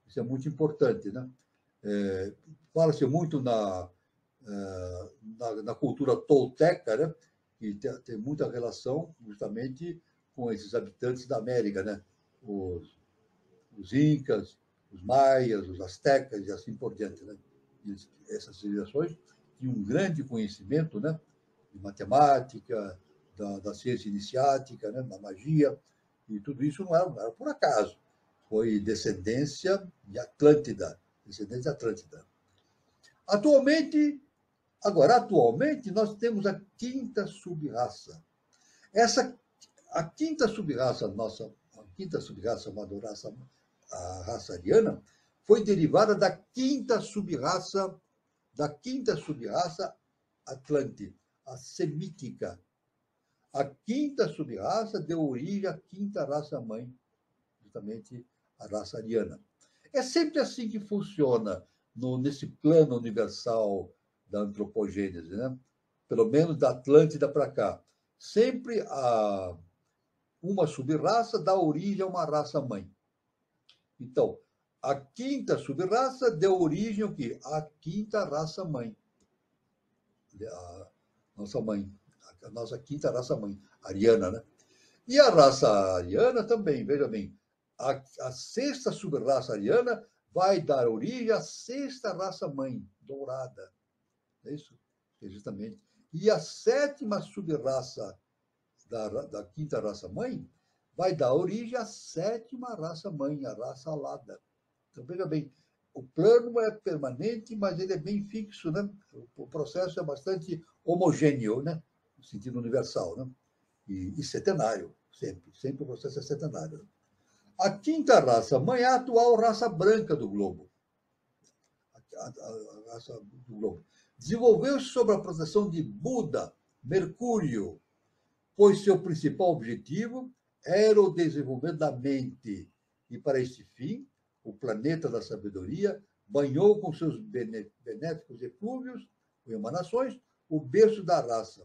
Isso é muito importante, né? Fala-se muito na cultura tolteca, né? Que tem muita relação justamente com esses habitantes da América, né? Os incas, os maias, os astecas e assim por diante, né? Essas civilizações tinham um grande conhecimento, né? De matemática, da ciência iniciática, né? Da magia, e tudo isso não era por acaso. Foi descendência de Atlântida. Atualmente, nós temos a quinta subraça. A quinta subraça a raça ariana, foi derivada da quinta subraça Atlante, a semítica. A quinta subraça deu origem à quinta raça mãe, justamente a raça ariana. É sempre assim que funciona nesse plano universal da antropogênese, né? Pelo menos da Atlântida para cá. Sempre uma subraça dá origem a uma raça mãe. Então, a quinta subraça deu origem ao quê? À quinta raça mãe. A nossa quinta raça mãe, ariana, né? E a raça ariana também, veja bem, a sexta subraça ariana vai dar origem à sexta raça mãe, dourada. É isso? É justamente. E a sétima subraça da quinta raça mãe vai dar origem à sétima raça mãe, a raça alada. Então, veja bem, o plano é permanente, mas ele é bem fixo, né? O processo é bastante homogêneo, né? No sentido universal, né? E centenário, sempre o processo é centenário. A quinta raça mãe é a atual raça branca do globo. A raça do globo. Desenvolveu-se sob a proteção de Buda, Mercúrio, pois seu principal objetivo era o desenvolvimento da mente. E para este fim, o planeta da sabedoria banhou com seus benéficos eflúvios, ou emanações, o berço da raça.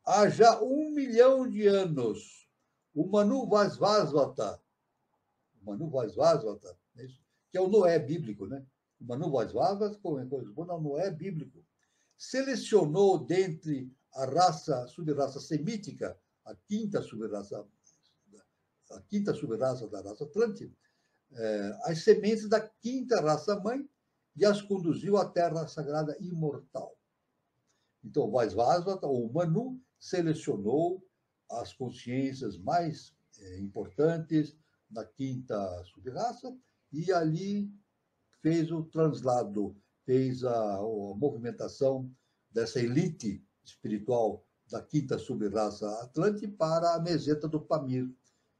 Há já 1 milhão de anos, o Manu Vaisvasvata, que é o Noé bíblico, né? O Manu Vaisvasvata, o Noé bíblico, selecionou dentre a subraça semítica, a quinta subraça da raça Atlântida, as sementes da quinta raça mãe e as conduziu à terra sagrada imortal. Então, Vaisvasvata, ou Manu, selecionou as consciências mais importantes na quinta subraça e ali fez o translado, fez a movimentação dessa elite espiritual da quinta subraça Atlante para a meseta do Pamir,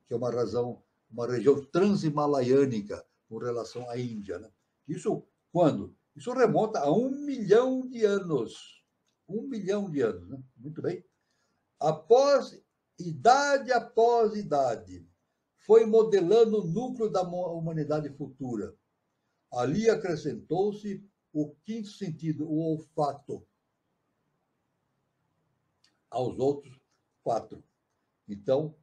que é uma região transimalaiânica com relação à Índia, né? Isso quando? Isso remonta a 1 milhão de anos. 1 milhão de anos, né? Muito bem. Após idade, foi modelando o núcleo da humanidade futura. Ali acrescentou-se o quinto sentido, o olfato, aos outros 4. Então,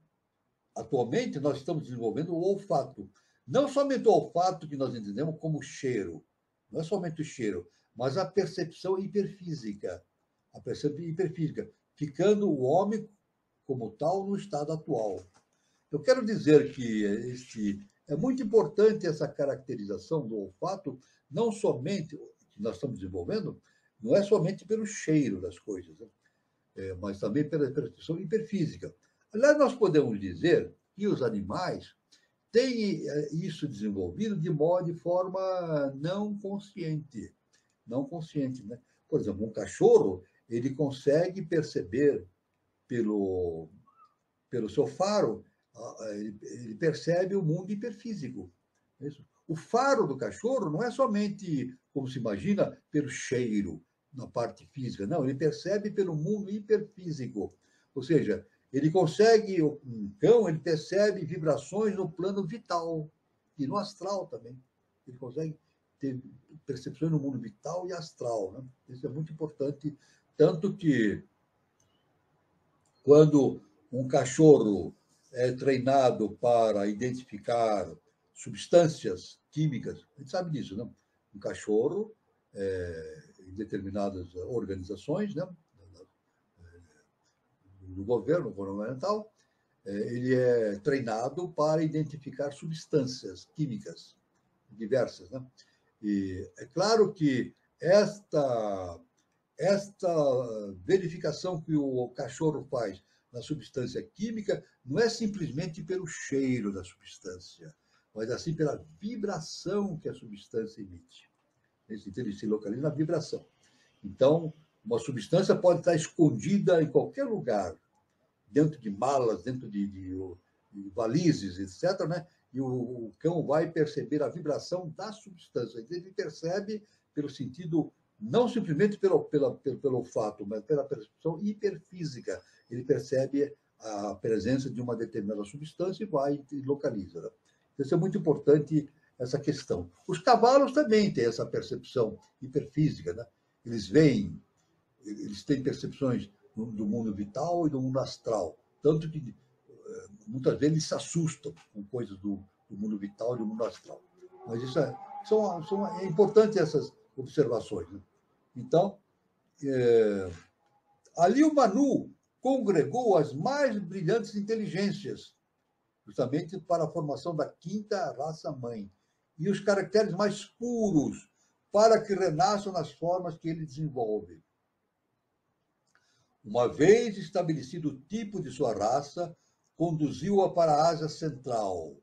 atualmente, nós estamos desenvolvendo o olfato. Não somente o olfato que nós entendemos como cheiro, não é somente o cheiro, mas a percepção hiperfísica. Ficando o homem como tal no estado atual. Eu quero dizer que é muito importante essa caracterização do olfato, não somente que nós estamos desenvolvendo, não é somente pelo cheiro das coisas, né? Mas também pela percepção hiperfísica. Aliás, nós podemos dizer que os animais têm isso desenvolvido de forma não consciente. Não consciente, né? Por exemplo, um cachorro, ele consegue perceber pelo seu faro, ele percebe o mundo hiperfísico. O faro do cachorro não é somente, como se imagina, pelo cheiro, na parte física, não, ele percebe pelo mundo hiperfísico. Ou seja, um cão, ele percebe vibrações no plano vital e no astral também. Ele consegue ter percepções no mundo vital e astral, né? Isso é muito importante, tanto que quando um cachorro é treinado para identificar substâncias químicas, a gente sabe disso, não? Um cachorro, em determinadas organizações, né, do governo governamental, ele é treinado para identificar substâncias químicas diversas, né? E é claro que esta verificação que o cachorro faz na substância química não é simplesmente pelo cheiro da substância, mas assim pela vibração que a substância emite. Então, ele se localiza na vibração. Então, uma substância pode estar escondida em qualquer lugar, dentro de malas, dentro de valizes, etc., né? E o cão vai perceber a vibração da substância. Ele percebe pelo sentido, não simplesmente pelo olfato, mas pela percepção hiperfísica. Ele percebe a presença de uma determinada substância e vai e localiza. Né? Isso é muito importante, essa questão. Os cavalos também têm essa percepção hiperfísica. Né? Eles veem, eles têm percepções do mundo vital e do mundo astral. Tanto que muitas vezes eles se assustam com coisas do mundo vital e do mundo astral. Mas isso é importante, essas observações. Né? Então, ali o Manu congregou as mais brilhantes inteligências, justamente para a formação da quinta raça-mãe, e os caracteres mais puros, para que renasçam nas formas que ele desenvolve. Uma vez estabelecido o tipo de sua raça, conduziu-a para a Ásia Central,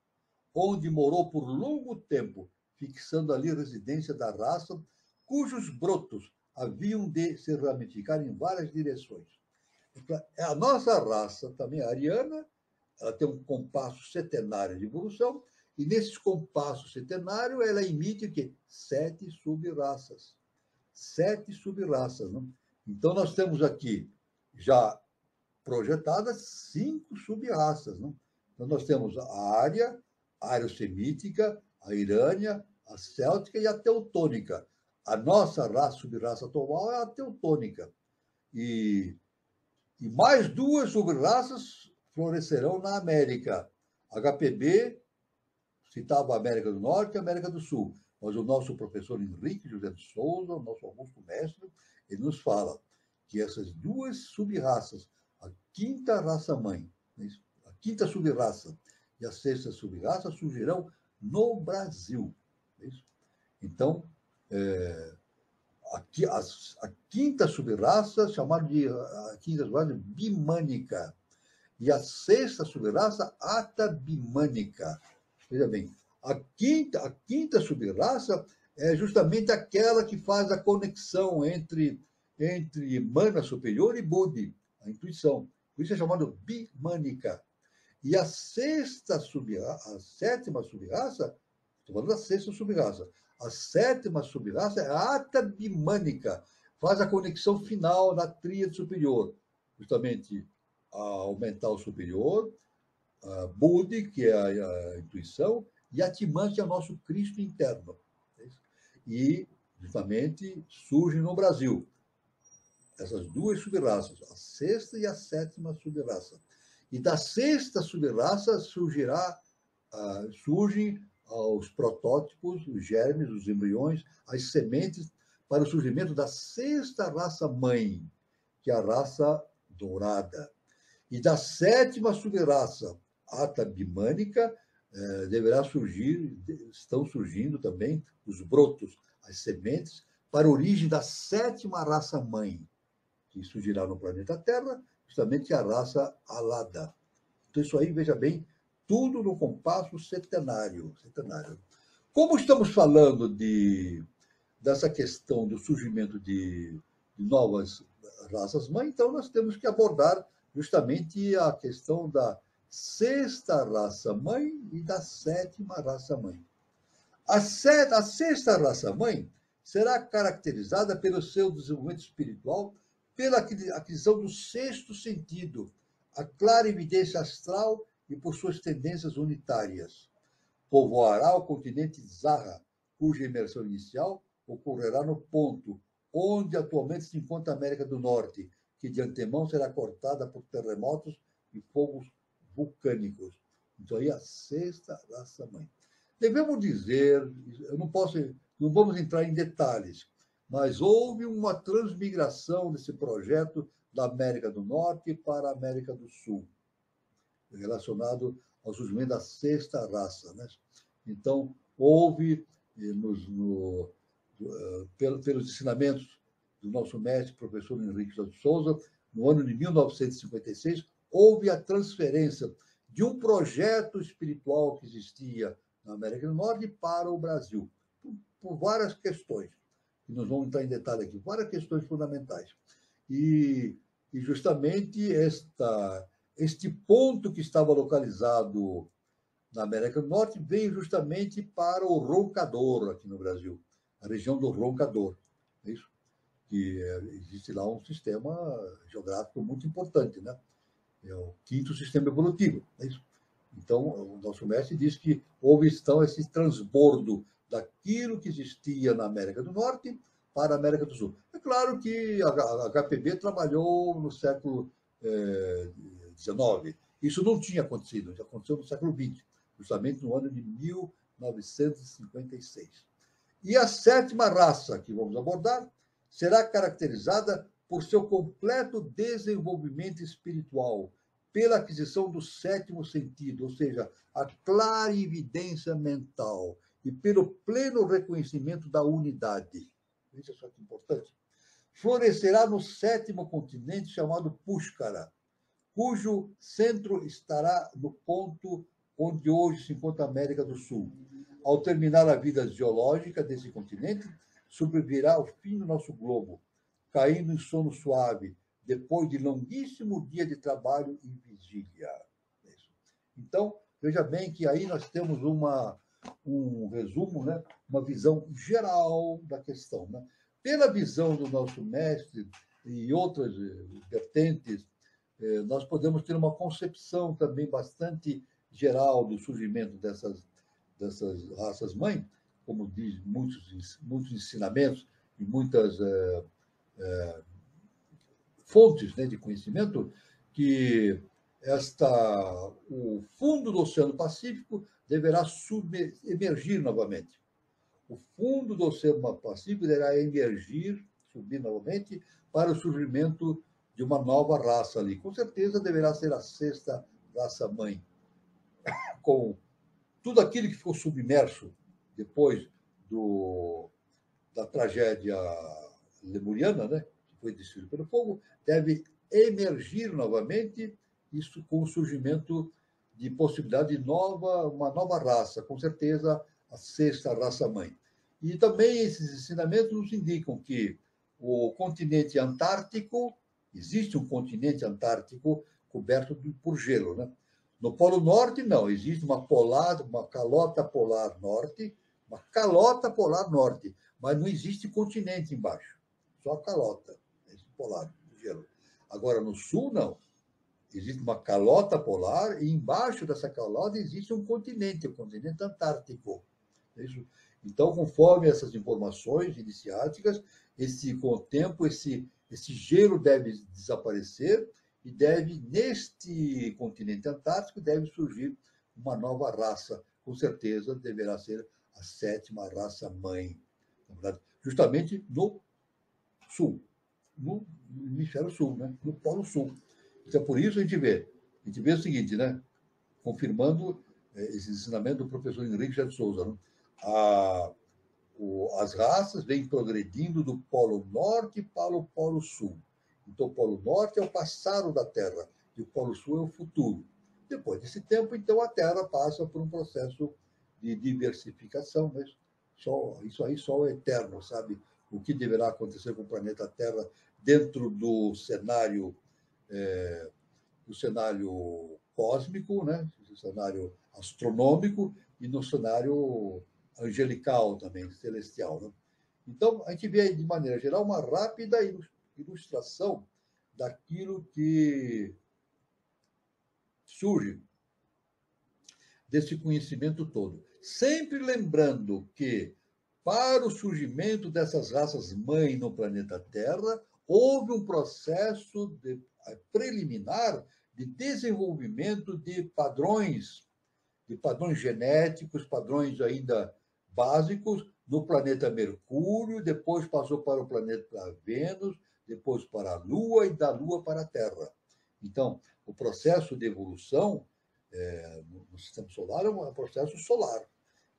onde morou por longo tempo, fixando ali a residência da raça, cujos brotos haviam de se ramificar em várias direções. A nossa raça, também a ariana, ela tem um compasso centenário de evolução, e nesse compasso centenário ela emite o quê? 7 sub-raças. 7 sub-raças. Não? Então, nós temos aqui já projetadas 5 sub-raças. Não? Então, nós temos a área, a ariosemítica, a irânia, a céltica e a teutônica. A nossa raça, sub-raça atual é a teutônica. E mais 2 sub-raças florescerão na América. HPB, citava a América do Norte e a América do Sul. Mas o nosso professor Henrique José de Souza, o nosso augusto mestre, ele nos fala que essas 2 sub-raças, a quinta raça-mãe, a quinta sub-raça e a sexta sub-raça surgirão no Brasil. Então, a quinta sub-raça, chamada de a quinta sub-raça bimânica, e a sexta sub-raça atabimânica. Veja bem, a quinta sub-raça é justamente aquela que faz a conexão entre mana superior e buddhi, a intuição. Por isso é chamado bimânica. E a sétima sub-raça, estou falando da sexta sub-raça, a sétima sub-raça é a atabimânica, faz a conexão final na tríade superior, justamente ao mental superior, a buddhi, que é a intuição, e a Atman, que é o nosso Cristo interno. E, justamente, surgem no Brasil essas 2 sub-raças, a sexta e a sétima sub-raça. E da sexta sub-raça surgem os protótipos, os germes, os embriões, as sementes para o surgimento da sexta raça-mãe, que é a raça dourada. E da sétima sub-raça, atabimânica, estão surgindo também os brotos, as sementes, para a origem da sétima raça-mãe, que surgirá no planeta Terra, justamente a raça alada. Então, isso aí, veja bem, tudo no compasso centenário. Como estamos falando dessa questão do surgimento de novas raças-mãe, então nós temos que abordar justamente a questão da sexta raça-mãe e da sétima raça-mãe. A sexta raça-mãe será caracterizada pelo seu desenvolvimento espiritual, pela aquisição do sexto sentido, a clara evidência astral e por suas tendências unitárias. Povoará o continente Zarra, cuja imersão inicial ocorrerá no ponto onde atualmente se encontra a América do Norte, que de antemão será cortada por terremotos e fogos vulcânicos. Então, aí a sexta raça-mãe. Devemos dizer, não vamos entrar em detalhes, mas houve uma transmigração desse projeto da América do Norte para a América do Sul, relacionado ao surgimento da sexta raça, né? Então, houve, pelos ensinamentos do nosso mestre, professor Henrique de Souza, no ano de 1956, houve a transferência de um projeto espiritual que existia na América do Norte para o Brasil, por várias questões. E nós vamos entrar em detalhe aqui, várias questões fundamentais. E justamente este ponto que estava localizado na América do Norte veio justamente para o Roncador, aqui no Brasil, a região do Roncador. É isso? Que existe lá um sistema geográfico muito importante, né? É o quinto sistema evolutivo. É isso? Então, o nosso mestre diz que houve então esse transbordo daquilo que existia na América do Norte para a América do Sul. É claro que a HPB trabalhou no século XIX. Isso não tinha acontecido, já aconteceu no século XX, justamente no ano de 1956. E a sétima raça que vamos abordar será caracterizada por seu completo desenvolvimento espiritual, pela aquisição do sétimo sentido, ou seja, a clarividência mental, e pelo pleno reconhecimento da unidade. Isso é só que importante. Florescerá no sétimo continente chamado Pushkara, cujo centro estará no ponto onde hoje se encontra a América do Sul. Ao terminar a vida geológica desse continente, sobrevirá o fim do nosso globo, caindo em sono suave, depois de longuíssimo dia de trabalho e vigília. Então, veja bem que aí nós temos um resumo, né? Uma visão geral da questão. Né? Pela visão do nosso mestre e outras vertentes, nós podemos ter uma concepção também bastante geral do surgimento dessas raças-mãe, como diz muitos ensinamentos e muitas fontes, né, de conhecimento, que o fundo do Oceano Pacífico deverá emergir novamente. O fundo do Oceano Pacífico deverá emergir, subir novamente, para o surgimento de uma nova raça ali. Com certeza deverá ser a sexta raça-mãe, com tudo aquilo que ficou submerso depois da tragédia lemuriana, né, que foi destruído pelo fogo, deve emergir novamente, isso com o surgimento de possibilidade de uma nova raça, com certeza a sexta raça-mãe. E também esses ensinamentos nos indicam que o continente antártico, existe um continente antártico coberto por gelo, né? No Polo Norte, não, existe uma calota polar norte, mas não existe continente embaixo, só a calota polar, gelo. Agora, no sul, não. Existe uma calota polar e embaixo dessa calota existe um continente, o continente antártico. Então, conforme essas informações iniciáticas, com o tempo, esse gelo deve desaparecer e neste continente antártico, deve surgir uma nova raça. Com certeza, deverá ser a sétima raça-mãe, justamente no sul, no hemisfério sul, né? No Polo Sul. Então, por isso a gente vê o seguinte, né? Confirmando esse ensinamento do professor Henrique de Souza, né? As raças vêm progredindo do Polo Norte para o Polo Sul. Então, o Polo Norte é o passado da Terra e o Polo Sul é o futuro. Depois desse tempo, então, a Terra passa por um processo de diversificação, mas isso aí só é eterno, sabe? O que deverá acontecer com o planeta Terra dentro do cenário cósmico, né? Do cenário astronômico e no cenário angelical também, celestial. Né? Então, a gente vê, de maneira geral, uma rápida ilustração daquilo que surge desse conhecimento todo. Sempre lembrando que, para o surgimento dessas raças-mãe no planeta Terra, houve um processo preliminar de desenvolvimento de padrões genéticos, padrões ainda básicos no planeta Mercúrio, depois passou para o planeta Vênus, depois para a Lua e da Lua para a Terra. Então, o processo de evolução no sistema solar é um processo solar.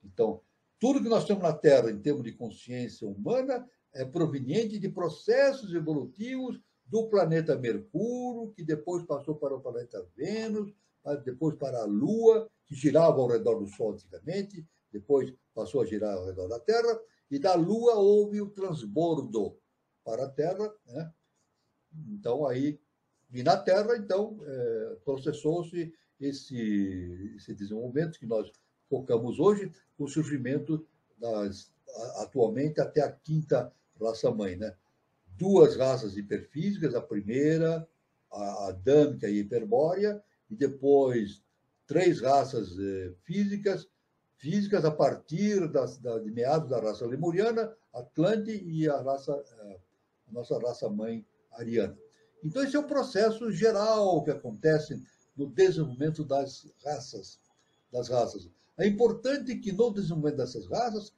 Então, tudo que nós temos na Terra em termos de consciência humana é proveniente de processos evolutivos do planeta Mercúrio, que depois passou para o planeta Vênus, depois para a Lua, que girava ao redor do Sol antigamente, depois passou a girar ao redor da Terra, e da Lua houve o transbordo para a Terra, né? Então, aí, e na Terra, então, processou-se esse desenvolvimento que nós focamos hoje, com o surgimento atualmente, até a quinta raça-mãe, né? 2 raças hiperfísicas, a primeira, a adâmica e a hiperbórea, e depois 3 raças físicas a partir de meados da raça lemuriana, Atlante e a nossa raça-mãe ariana. Então, esse é um processo geral que acontece no desenvolvimento das raças. É importante que no desenvolvimento dessas raças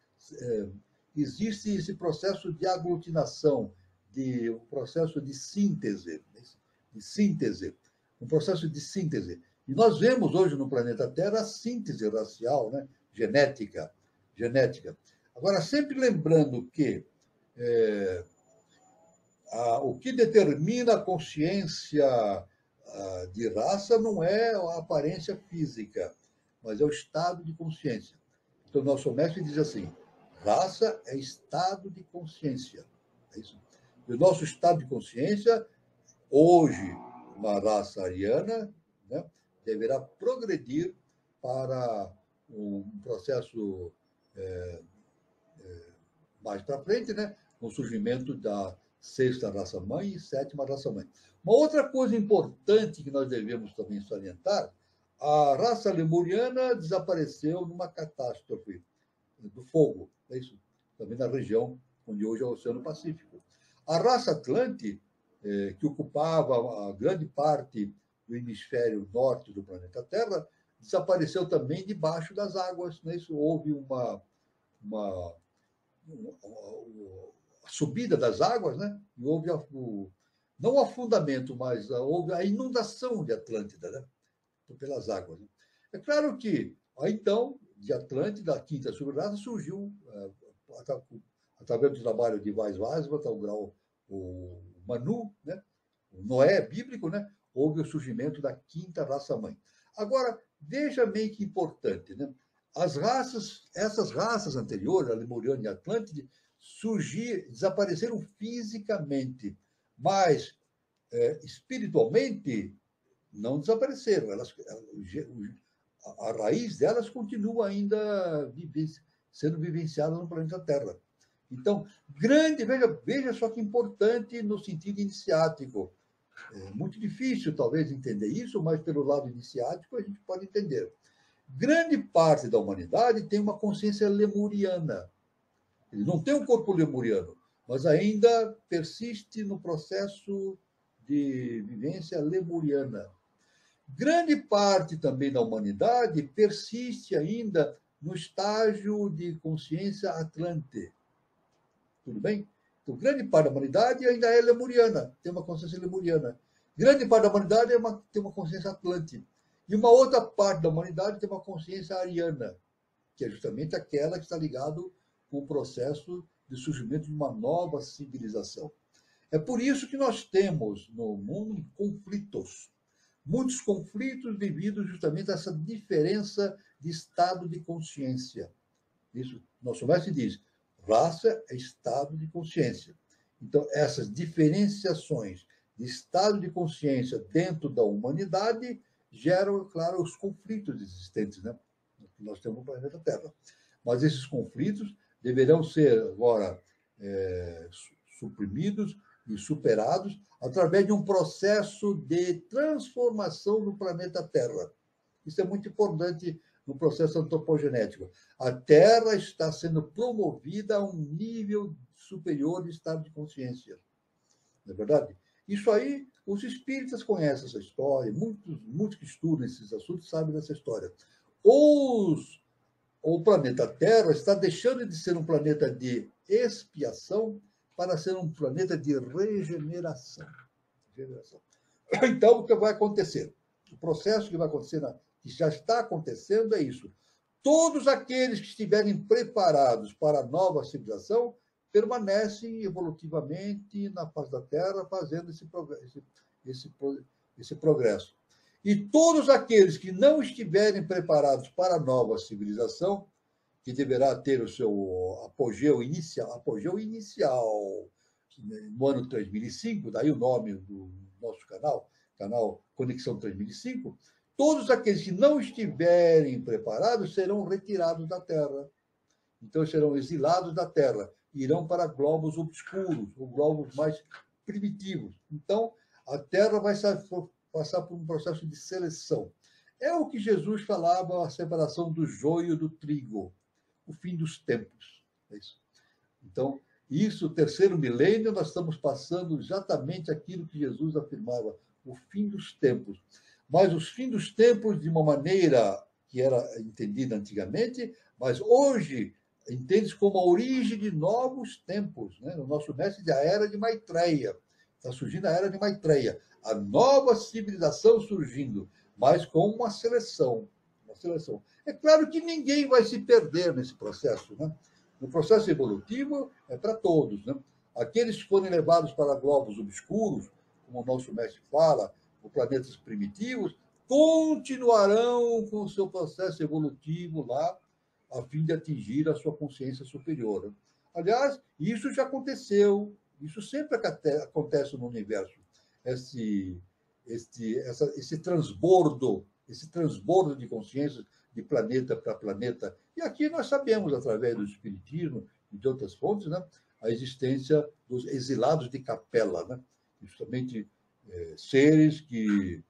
existe esse processo de aglutinação, um processo de síntese, um processo de síntese. E nós vemos hoje no planeta Terra a síntese racial, né? genética. Agora, sempre lembrando que o que determina a consciência de raça não é a aparência física, mas é o estado de consciência. Então, nosso mestre diz assim: raça é estado de consciência. É isso. E o nosso estado de consciência, hoje, uma raça ariana, né, deverá progredir para um processo mais para frente, né, com o surgimento da 6ª raça-mãe e 7ª raça-mãe. Uma outra coisa importante que nós devemos também salientar: a raça lemuriana desapareceu numa catástrofe do fogo, é isso, também na região onde hoje é o Oceano Pacífico. A raça Atlante, que ocupava a grande parte do hemisfério norte do planeta Terra, desapareceu também debaixo das águas. Né? Isso, houve uma subida das águas, né? E houve não o afundamento, mas houve a inundação de Atlântida, né? Pelas águas. Né? É claro que, aí, então, de Atlântida, a quinta subraça surgiu, através do trabalho de Weiswasser, o Manu, né? O Noé bíblico, né? Houve o surgimento da quinta raça-mãe. Agora, veja bem que importante, né? Essas raças anteriores, a Lemuriana e a Atlântide, desapareceram fisicamente, mas espiritualmente não desapareceram. A raiz delas continua ainda sendo vivenciada no planeta Terra. Então, veja só que importante no sentido iniciático. É muito difícil, talvez, entender isso, mas pelo lado iniciático a gente pode entender. Grande parte da humanidade tem uma consciência lemuriana. Ele não tem um corpo lemuriano, mas ainda persiste no processo de vivência lemuriana. Grande parte também da humanidade persiste ainda no estágio de consciência atlante. Tudo bem? Então, grande parte da humanidade ainda é lemuriana, tem uma consciência lemuriana. Grande parte da humanidade tem uma consciência atlante. E uma outra parte da humanidade tem uma consciência ariana, que é justamente aquela que está ligada com o processo de surgimento de uma nova civilização. É por isso que nós temos no mundo conflitos. Muitos conflitos devido justamente a essa diferença de estado de consciência. Isso, nosso mestre diz, raça é estado de consciência. Então, essas diferenciações de estado de consciência dentro da humanidade geram, claro, os conflitos existentes, né, que nós temos no planeta Terra. Mas esses conflitos deverão ser agora suprimidos e superados através de um processo de transformação no planeta Terra. Isso é muito importante no processo antropogenético. A Terra está sendo promovida a um nível superior de estado de consciência. Não é verdade? Isso aí, os espíritas conhecem essa história, muitos que estudam esses assuntos sabem dessa história. Os o planeta Terra está deixando de ser um planeta de expiação para ser um planeta de regeneração. Então, o que vai acontecer? O processo que vai acontecer, que já está acontecendo, é isso. Todos aqueles que estiverem preparados para a nova civilização permanecem evolutivamente na face da Terra, fazendo esse progresso. E todos aqueles que não estiverem preparados para a nova civilização, que deverá ter o seu apogeu inicial no ano 3005, daí o nome do nosso canal Conexão 3005, todos aqueles que não estiverem preparados serão retirados da Terra. Então, serão exilados da Terra, irão para globos obscuros, ou globos mais primitivos. Então, a Terra vai passar por um processo de seleção. É o que Jesus falava, a separação do joio do trigo, o fim dos tempos. É isso. Então, isso, o terceiro milênio, nós estamos passando exatamente aquilo que Jesus afirmava, o fim dos tempos. Mas os fins dos tempos de uma maneira que era entendida antigamente, mas hoje entende-se como a origem de novos tempos. Né? O nosso mestre da Era de Maitreya. Está surgindo a Era de Maitreya. A nova civilização surgindo, mas com uma seleção. É claro que ninguém vai se perder nesse processo. Né? O processo evolutivo é para todos. Né? Aqueles que forem levados para globos obscuros, como o nosso mestre fala, os planetas primitivos, continuarão com o seu processo evolutivo lá, a fim de atingir a sua consciência superior. Aliás, isso já aconteceu, isso sempre acontece no universo. Esse transbordo de consciências de planeta para planeta. E aqui nós sabemos, através do Espiritismo e de outras fontes, né, a existência dos exilados de capela, né? Justamente seres que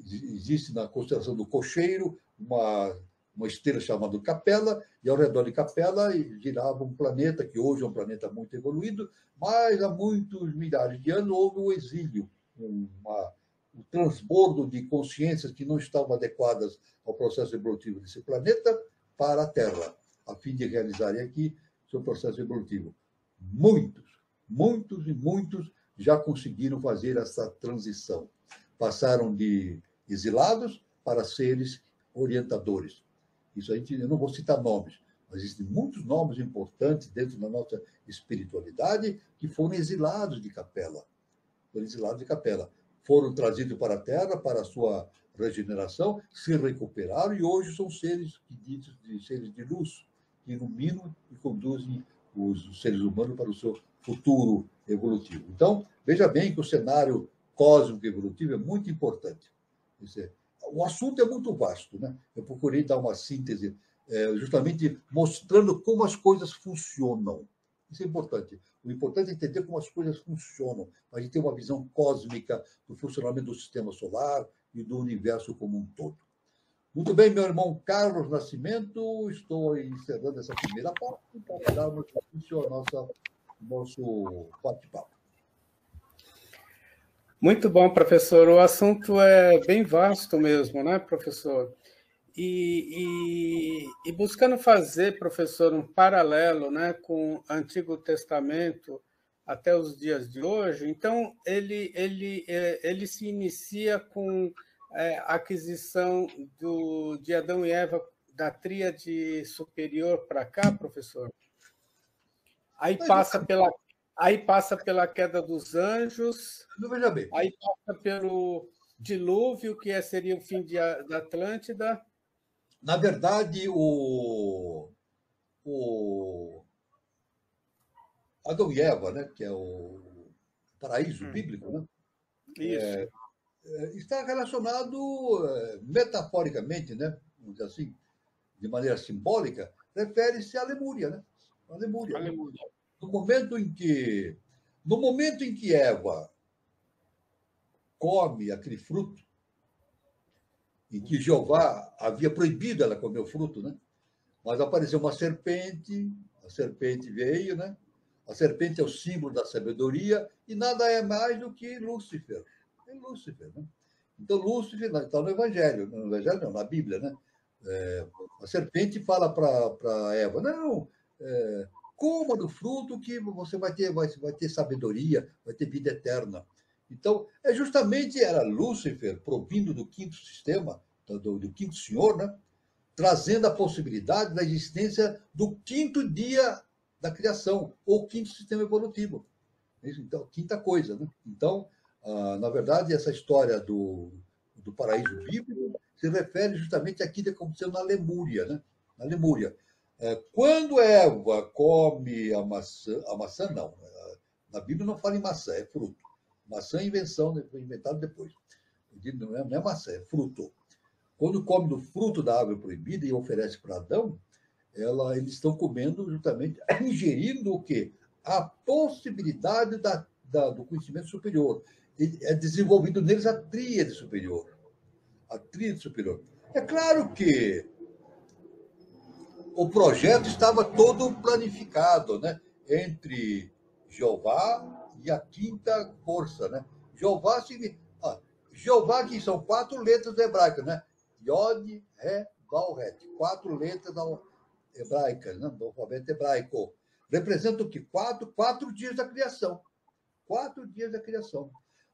existe na constelação do Cocheiro uma estrela chamada Capela, e ao redor de Capela girava um planeta, que hoje é um planeta muito evoluído, mas há muitos milhares de anos houve um exílio, um transbordo de consciências que não estavam adequadas ao processo evolutivo desse planeta para a Terra, a fim de realizarem aqui seu processo evolutivo. Muitos já conseguiram fazer essa transição. Passaram de exilados para seres orientadores. Isso aí, eu não vou citar nomes, mas existem muitos nomes importantes dentro da nossa espiritualidade que foram exilados de Capela. Foram trazidos para a Terra para a sua regeneração, se recuperaram e hoje são seres de luz, que iluminam e conduzem os seres humanos para o seu futuro evolutivo. Então, veja bem que o cenário cósmico evolutivo é muito importante. O assunto é muito vasto, né? Eu procurei dar uma síntese, justamente mostrando como as coisas funcionam. Isso é importante. O importante é entender como as coisas funcionam, para a gente ter uma visão cósmica do funcionamento do sistema solar e do universo como um todo. Muito bem, meu irmão Carlos Nascimento, estou encerrando essa primeira parte para darmos início ao nosso bate-papo. Muito bom, professor. O assunto é bem vasto mesmo, né, professor? E buscando fazer, professor, um paralelo, né, com o Antigo Testamento até os dias de hoje, então ele se inicia com a aquisição de Adão e Eva da tríade superior para cá, professor? Aí passa pela queda dos anjos, veja bem. Aí passa pelo dilúvio, que seria o fim da Atlântida. Na verdade, o Adão e Eva, né, que é o paraíso bíblico, né, Isso. está relacionado metaforicamente, né, vamos dizer assim, de maneira simbólica, refere-se à Lemúria, né? A Lemúria. No momento em que Eva come aquele fruto, em que Jeová havia proibido ela comer o fruto, né? Mas apareceu uma serpente, a serpente veio, né? A serpente é o símbolo da sabedoria e nada é mais do que Lúcifer. É Lúcifer, né? Então, Lúcifer está no Evangelho não, na Bíblia, né? A serpente fala para Eva, não, coma do fruto que você vai ter sabedoria, vai ter vida eterna. Então, justamente era Lúcifer, provindo do quinto sistema, do quinto senhor, né? Trazendo a possibilidade da existência do quinto dia da criação, ou quinto sistema evolutivo. Então, quinta coisa. Né? Então, na verdade, essa história do paraíso bíblico se refere justamente àquilo que aconteceu na Lemúria. Né? Na Lemúria. Quando Eva come a maçã não. Na Bíblia não fala em maçã, é fruto. Maçã é invenção, foi inventado depois. Não é maçã, é fruto. Quando come do fruto da árvore proibida e oferece para Adão, eles estão comendo justamente, ingerindo o quê? A possibilidade do conhecimento superior. É desenvolvido neles a tríade superior. A tríade superior. É claro que o projeto estava todo planificado, né? Entre Jeová e a quinta força, né? Jeová, que são 4 letras hebraicas, né? Yod, Ré, Val, Het. 4 letras hebraicas, né? Do alfabeto hebraico. Representa o quê? 4 dias da criação. 4 dias da criação.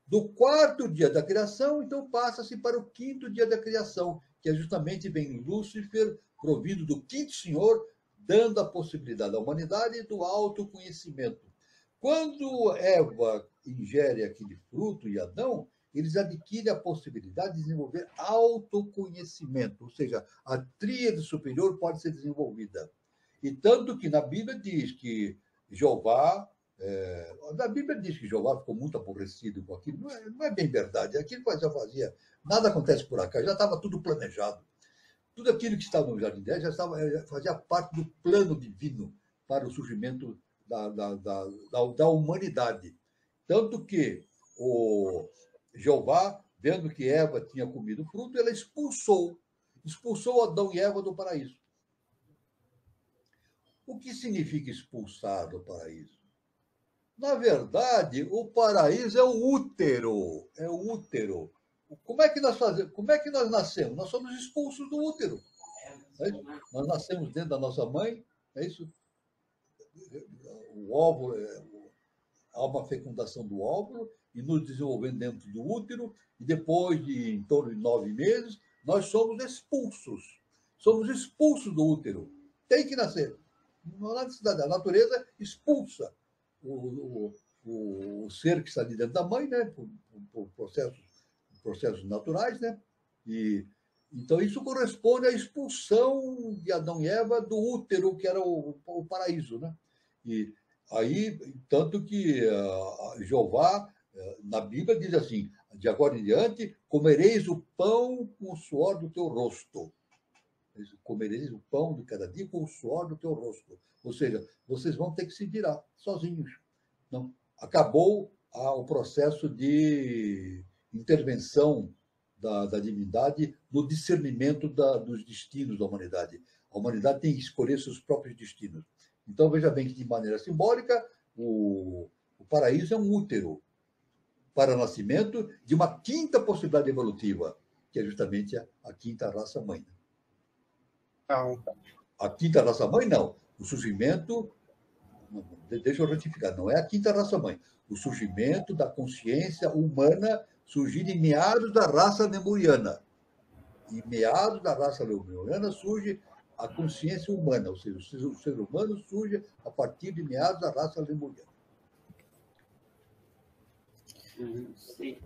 Do 4º dia da criação, então passa-se para o 5º dia da criação, que é justamente vem Lúcifer, provindo do quinto senhor, dando a possibilidade à humanidade do autoconhecimento. Quando Eva ingere aquele fruto e Adão, eles adquirem a possibilidade de desenvolver autoconhecimento, ou seja, a tríade superior pode ser desenvolvida. E tanto que na Bíblia diz que Jeová, a Bíblia diz que Jeová ficou muito aborrecido com aquilo. Não é bem verdade. Aquilo que já fazia, nada acontece por acaso, já estava tudo planejado. Tudo aquilo que estava no Jardim Éden fazia parte do plano divino para o surgimento da humanidade. Tanto que o Jeová, vendo que Eva tinha comido o fruto, ela expulsou Adão e Eva do paraíso. O que significa expulsar do paraíso? Na verdade, o paraíso é o útero. É o útero. Como é que nós fazemos? Como é que nós nascemos? Nós somos expulsos do útero. É isso? Nós nascemos dentro da nossa mãe, é isso? O óvulo, há uma fecundação do óvulo e nos desenvolvendo dentro do útero, e depois de em torno de 9 meses, nós somos expulsos. Somos expulsos do útero. Tem que nascer. Não há necessidade. A natureza expulsa o ser que está ali dentro da mãe, né? Por processos naturais, né? E então isso corresponde à expulsão de Adão e Eva do útero, que era o paraíso, né? E aí, tanto que Jeová, na Bíblia, diz assim: de agora em diante, comereis o pão com o suor do teu rosto. Comereis o pão de cada dia com o suor do teu rosto. Ou seja, vocês vão ter que se virar sozinhos. Não. Acabou o processo de intervenção da divindade no discernimento dos destinos da humanidade. A humanidade tem que escolher seus próprios destinos. Então, veja bem que, de maneira simbólica, o paraíso é um útero para o nascimento de uma quinta possibilidade evolutiva, que é justamente a quinta raça-mãe. A quinta raça-mãe, não. O surgimento, deixa eu retificar, não é a quinta raça-mãe. O surgimento da consciência humana surgir em meados da raça lemuriana. Em meados da raça lemuriana surge a consciência humana, ou seja, o ser humano surge a partir de meados da raça lemuriana. Sim.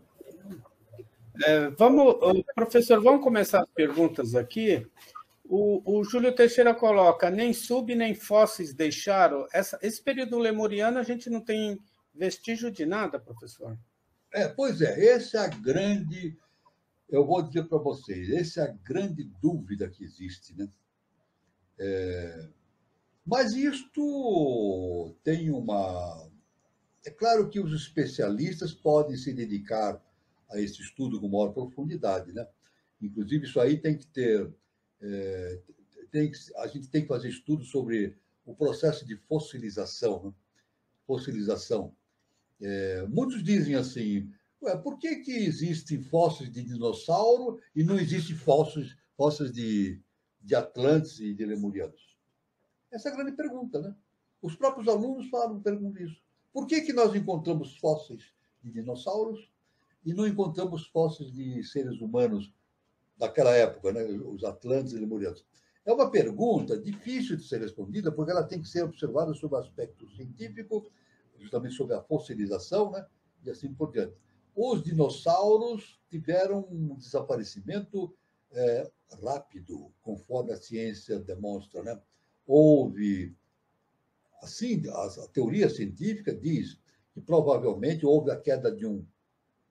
Professor, vamos começar as perguntas aqui. O Júlio Teixeira coloca: nem sub nem fósseis deixaram. Esse período lemuriano a gente não tem vestígio de nada, professor? Pois é, essa é a grande, eu vou dizer para vocês, essa é a grande dúvida que existe, né? Mas isto tem uma... É claro que os especialistas podem se dedicar a esse estudo com maior profundidade, né? Inclusive, isso aí tem que ter... a gente tem que fazer estudos sobre o processo de fossilização, né? Fossilização. Muitos dizem assim: por que existem fósseis de dinossauro e não existem fósseis de de Atlantes e de Lemurianos? Essa é a grande pergunta, né? Os próprios alunos perguntam isso. Por que nós encontramos fósseis de dinossauros e não encontramos fósseis de seres humanos daquela época, né? Os Atlantes e Lemurianos? É uma pergunta difícil de ser respondida, porque ela tem que ser observada sob o aspecto científico, justamente sobre a fossilização, né? E assim por diante. Os dinossauros tiveram um desaparecimento rápido, conforme a ciência demonstra, né? Houve, assim, a teoria científica diz que provavelmente houve a queda de um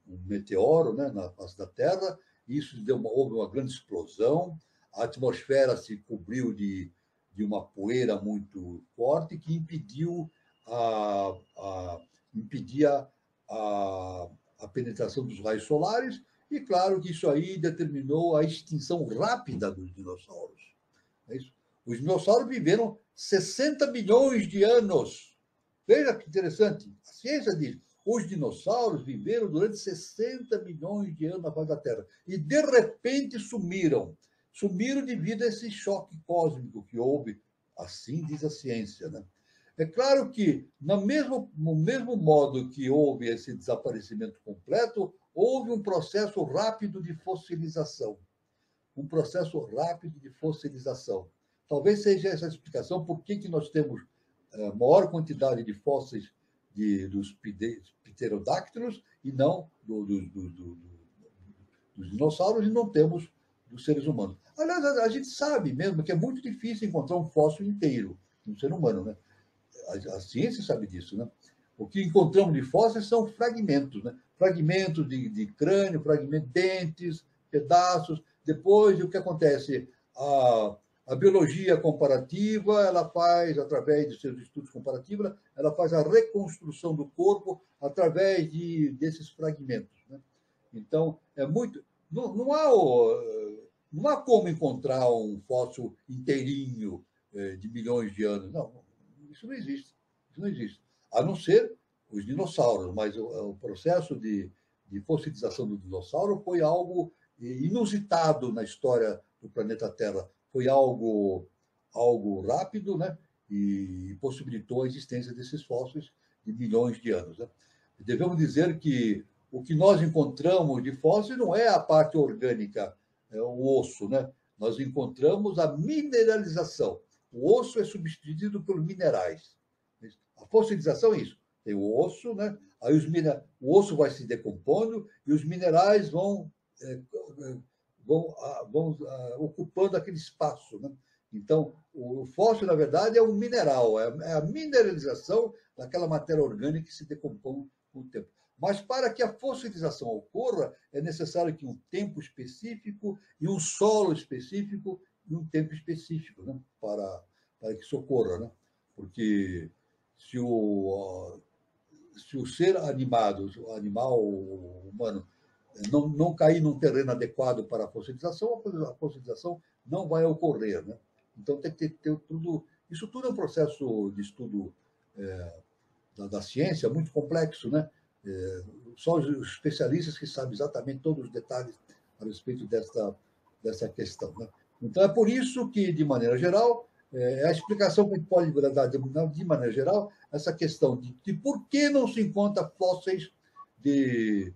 meteoro, né, na face da Terra, e isso houve uma grande explosão, a atmosfera se cobriu de uma poeira muito forte que impedia a penetração dos raios solares, e claro que isso aí determinou a extinção rápida dos dinossauros. É isso. Os dinossauros viveram 60 milhões de anos. Veja que interessante. A ciência diz os dinossauros viveram durante 60 milhões de anos na face da Terra. E, de repente, sumiram. Sumiram devido a esse choque cósmico que houve. Assim diz a ciência, né? É claro que, no mesmo modo que houve esse desaparecimento completo, houve um processo rápido de fossilização. Um processo rápido de fossilização. Talvez seja essa a explicação por que nós temos a maior quantidade de fósseis dos pterodáctilos e não dos dinossauros, e não temos dos seres humanos. Aliás, a gente sabe mesmo que é muito difícil encontrar um fóssil inteiro no ser humano, né? A ciência sabe disso, né? O que encontramos de fósseis são fragmentos, né? Fragmentos de crânio, fragmentos de dentes, pedaços. Depois, o que acontece? A biologia comparativa, ela faz, através de seus estudos comparativos, ela faz a reconstrução do corpo através desses fragmentos, né? Então, não há como encontrar um fóssil inteirinho de milhões de anos. Não, isso não existe. Isso não existe. A não ser os dinossauros, mas o processo de fossilização do dinossauro foi algo inusitado na história do planeta Terra. Foi algo rápido, né? E possibilitou a existência desses fósseis de milhões de anos, né? Devemos dizer que o que nós encontramos de fósseis não é a parte orgânica, é o osso, né? Nós encontramos a mineralização. O osso é substituído pelos minerais. A fossilização é isso. Tem o osso, né? Aí o osso vai se decompondo e os minerais vão ocupando aquele espaço, né? Então, o fóssil, na verdade, é um mineral, é a mineralização daquela matéria orgânica que se decompõe com o tempo. Mas para que a fossilização ocorra, é necessário que um tempo específico e um solo específico e um tempo específico, né? Para que isso ocorra, né? Porque se o ser animado, o animal humano, não cair num terreno adequado para a fossilização não vai ocorrer, né? Então tem que ter tudo. Isso tudo é um processo de estudo da ciência muito complexo, né? Só os especialistas que sabem exatamente todos os detalhes a respeito dessa questão, né? Então é por isso que, de maneira geral, a explicação que a gente pode dar de maneira geral, essa questão de por que não se encontra fósseis de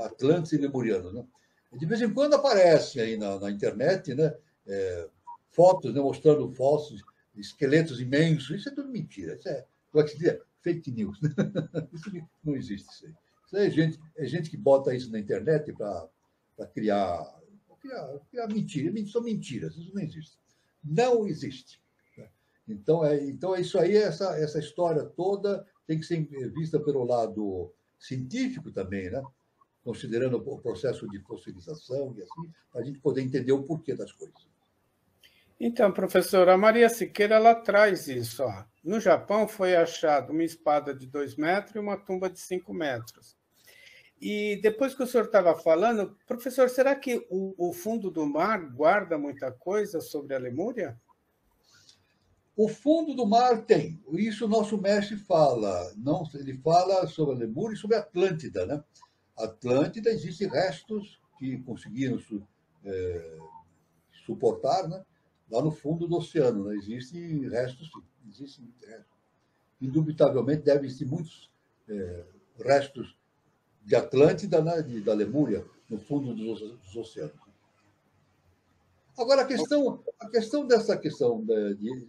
Atlantes e Lemurianos, né? De vez em quando aparece aí na internet, né, fotos, né, mostrando fósseis, esqueletos imensos. Isso é tudo mentira. Isso como é que se diz? Fake news. Isso não existe. Isso é gente que bota isso na internet para criar mentira. São mentiras. Isso não existe. Não existe. Então é isso aí. Essa história toda tem que ser vista pelo lado científico também, né? Considerando o processo de fossilização e assim, para a gente poder entender o porquê das coisas. Então, professora, a Maria Siqueira ela traz isso. Ó. No Japão foi achada uma espada de 2 metros e uma tumba de 5 metros. E depois que o senhor estava falando, professor, será que o fundo do mar guarda muita coisa sobre a Lemúria? O fundo do mar tem. Isso o nosso mestre fala. Não, ele fala sobre a Lemúria e sobre a Atlântida, né? Atlântida, existem restos que conseguiram suportar, né, lá no fundo do oceano. Né? Existem restos, sim. Existem restos. Indubitavelmente, devem existir muitos restos de Atlântida, né, da Lemúria, no fundo dos oceanos. Agora, a questão dessa questão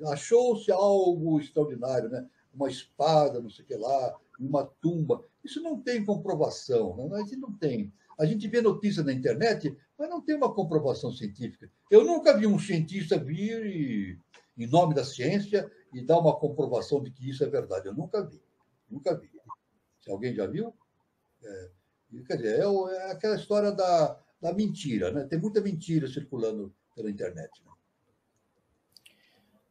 achou-se algo extraordinário, né? Uma espada, não sei o que lá, uma tumba. Isso não tem comprovação, né? A gente não tem. A gente vê notícia na internet, mas não tem uma comprovação científica. Eu nunca vi um cientista vir em nome da ciência e dar uma comprovação de que isso é verdade. Eu nunca vi. Nunca vi. Se alguém já viu? Quer dizer, é aquela história da mentira, né? Tem muita mentira circulando pela internet. Né?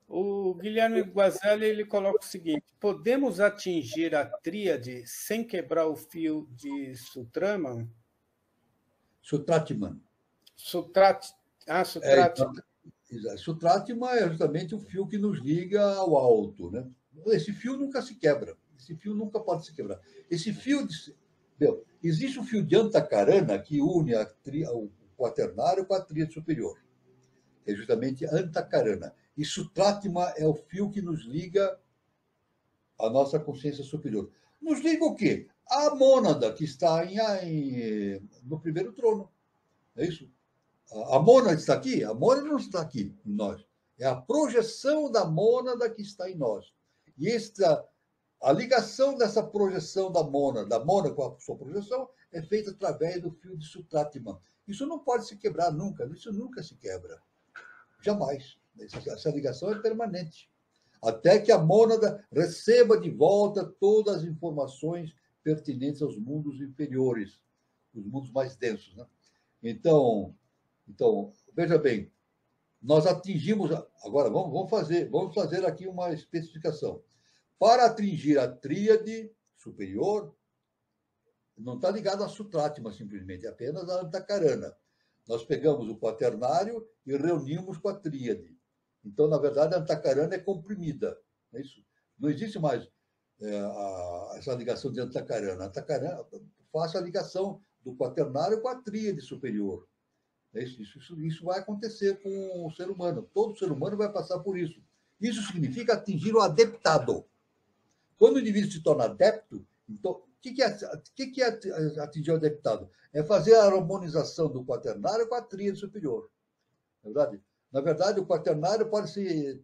O Guilherme Guazelli ele coloca o seguinte: podemos atingir a tríade sem quebrar o fio de Sutraman? Sutratman. Sutratman. Sutratman é justamente o fio que nos liga ao alto. Né? Esse fio nunca se quebra. Esse fio nunca pode se quebrar. Esse fio existe o fio de Antakarana que une o quaternário com a tríade superior. É justamente Antakarana. E Sutratma é o fio que nos liga à nossa consciência superior. Nos liga o quê? A mônada que está no primeiro trono. É isso? A mônada está aqui? A mônada não está aqui em nós. É a projeção da mônada que está em nós. E a ligação dessa projeção da mônada com a sua projeção, é feita através do fio de Sutratma. Isso não pode se quebrar nunca. Isso nunca se quebra. Jamais. Essa ligação é permanente. Até que a mônada receba de volta todas as informações pertinentes aos mundos inferiores, os mundos mais densos. Né? Então, veja bem, nós atingimos. Agora, vamos fazer aqui uma especificação. Para atingir a tríade superior, não está ligado a Sutratma, simplesmente, é apenas a Antakarana. Nós pegamos o quaternário e reunimos com a tríade. Então, na verdade, a Antakarana é comprimida. É isso? Não existe mais essa ligação de Antakarana. Antakarana faz a ligação do quaternário com a tríade superior. É isso vai acontecer com o ser humano. Todo ser humano vai passar por isso. Isso significa atingir o adeptado. Quando o indivíduo se torna adepto, então, o que é atingir o adeptado? É fazer a harmonização do quaternário com a tríade superior. Na verdade, o quaternário pode ser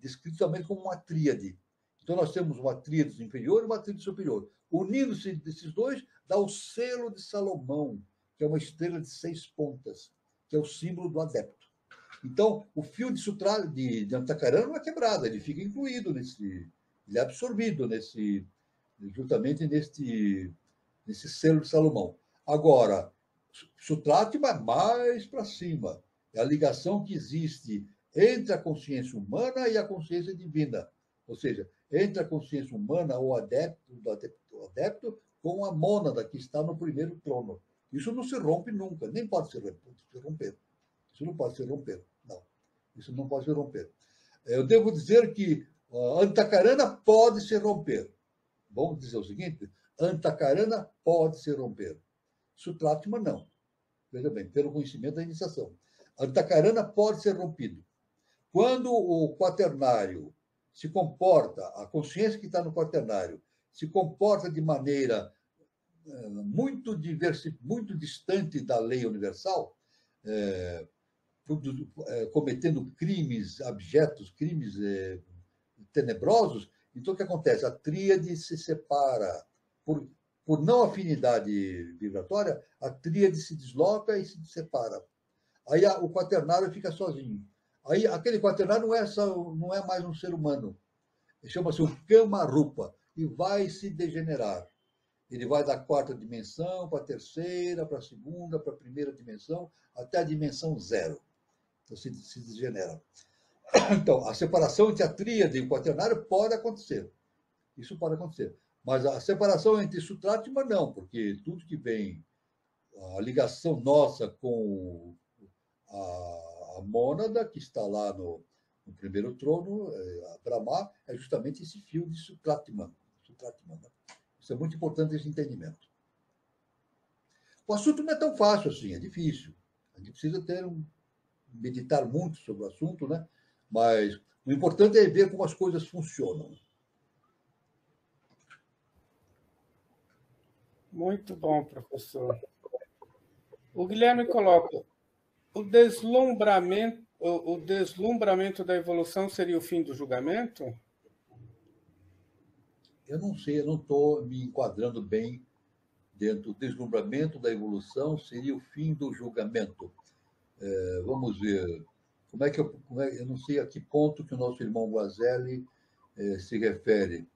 descrito também como uma tríade. Então, nós temos uma tríade inferior e uma tríade superior. Unindo-se desses dois, dá o selo de Salomão, que é uma estrela de 6 pontas, que é o símbolo do adepto. Então, o fio de Antakarana não é quebrado, ele fica incluído ele é absorvido justamente nesse selo de Salomão. Agora, Sutratma é mais para cima. É a ligação que existe entre a consciência humana e a consciência divina. Ou seja, entre a consciência humana, o adepto com a mônada que está no primeiro trono. Isso não se rompe nunca, nem pode se romper. Isso não pode se romper. Não, isso não pode se romper. Eu devo dizer que Antakarana pode se romper. Vamos dizer o seguinte: Antakarana pode se romper. Sutratma não. Veja bem, pelo conhecimento da iniciação. Antakarana pode ser rompido. Quando o quaternário se comporta, a consciência que está no quaternário, se comporta de maneira muito distante da lei universal, cometendo crimes abjetos, crimes tenebrosos, então o que acontece? A tríade se separa. Por não afinidade vibratória, a tríade se desloca e se separa. Aí o quaternário fica sozinho. Aí aquele quaternário não é mais um ser humano. Chama-se o Kama-rupa e vai se degenerar. Ele vai da quarta dimensão para a terceira, para a segunda, para a primeira dimensão, até a dimensão zero. Então se degenera. Então, a separação entre a tríade e o quaternário pode acontecer. Isso pode acontecer. Mas a separação entre Sutratma, não, porque tudo que vem, a ligação nossa com a mônada, que está lá no primeiro trono, a Brahma, é justamente esse fio de Sutratma. Né? Isso é muito importante, esse entendimento. O assunto não é tão fácil assim, é difícil. A gente precisa ter meditar muito sobre o assunto, né? Mas o importante é ver como as coisas funcionam. Muito bom, professor. O Guilherme coloca: o deslumbramento da evolução seria o fim do julgamento? Eu não sei, eu não estou me enquadrando bem dentro do deslumbramento da evolução, seria o fim do julgamento. Vamos ver. Eu não sei a que ponto que o nosso irmão Guazelli se refere.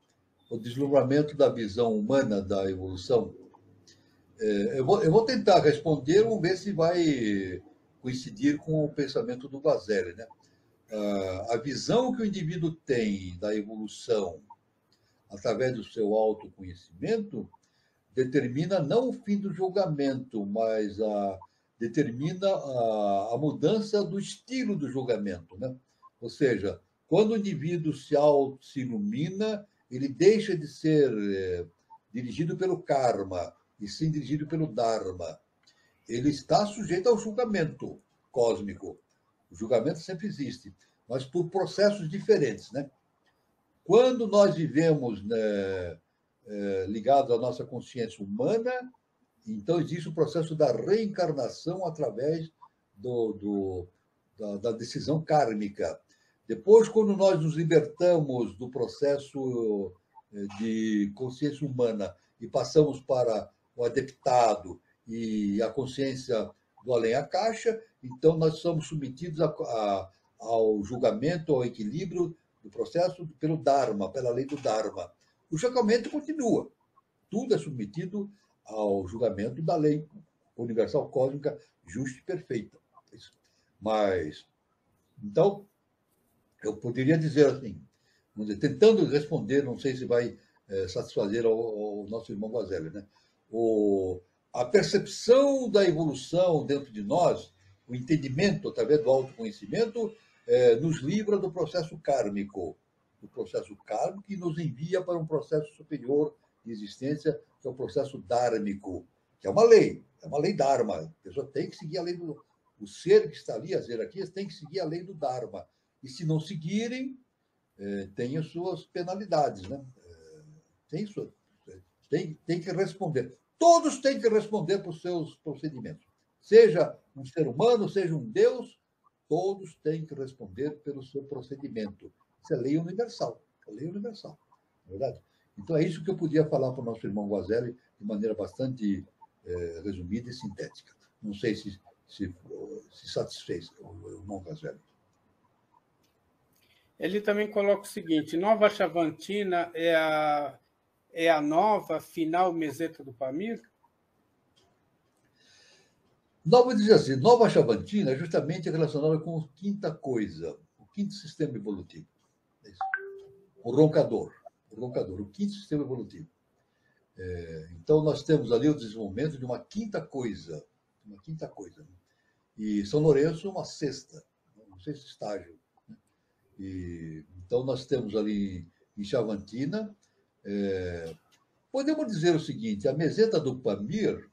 O deslumbramento da visão humana da evolução. Eu vou tentar responder, vamos ver se vai coincidir com o pensamento do Guazelli, né? A visão que o indivíduo tem da evolução através do seu autoconhecimento determina não o fim do julgamento, mas determina a mudança do estilo do julgamento, né? Ou seja, quando o indivíduo se ilumina, ele deixa de ser dirigido pelo karma e sim dirigido pelo dharma. Ele está sujeito ao julgamento cósmico. O julgamento sempre existe, mas por processos diferentes, né? Quando nós vivemos, né, ligados à nossa consciência humana, então existe o processo da reencarnação através da decisão kármica. Depois, quando nós nos libertamos do processo de consciência humana e passamos para o adeptado e a consciência do além-a-caixa, então nós somos submetidos ao julgamento, ao equilíbrio do processo pelo Dharma, pela lei do Dharma. O julgamento continua. Tudo é submetido ao julgamento da lei universal cósmica justa e perfeita. Mas, então, eu poderia dizer assim, tentando responder, não sei se vai satisfazer ao nosso irmão Guazelli, né? A percepção da evolução dentro de nós, o entendimento através do autoconhecimento, nos livra do processo kármico, e nos envia para um processo superior de existência, que é o processo dármico, que é uma lei dharma. A pessoa tem que seguir a lei do... O ser que está ali, as hierarquias, tem que seguir a lei do dharma. E se não seguirem, tem as suas penalidades, né? Tem que responder. Todos têm que responder por seus procedimentos. Seja um ser humano, seja um Deus, todos têm que responder pelo seu procedimento. Isso é lei universal. É lei universal. Não é verdade? Então, é isso que eu podia falar para o nosso irmão Guazelli de maneira bastante resumida e sintética. Não sei se satisfez o irmão Guazelli. Ele também coloca o seguinte: Nova Chavantina é a nova final meseta do Pamir? Vou dizer assim, Nova Chavantina é justamente relacionada com a quinta coisa, o quinto sistema evolutivo. O roncador, o quinto sistema evolutivo. Então, nós temos ali o desenvolvimento de uma quinta coisa. Né? E São Lourenço, uma sexta, um sexto estágio. Né? Então, nós temos ali em Chavantina, podemos dizer o seguinte, a meseta do Pamir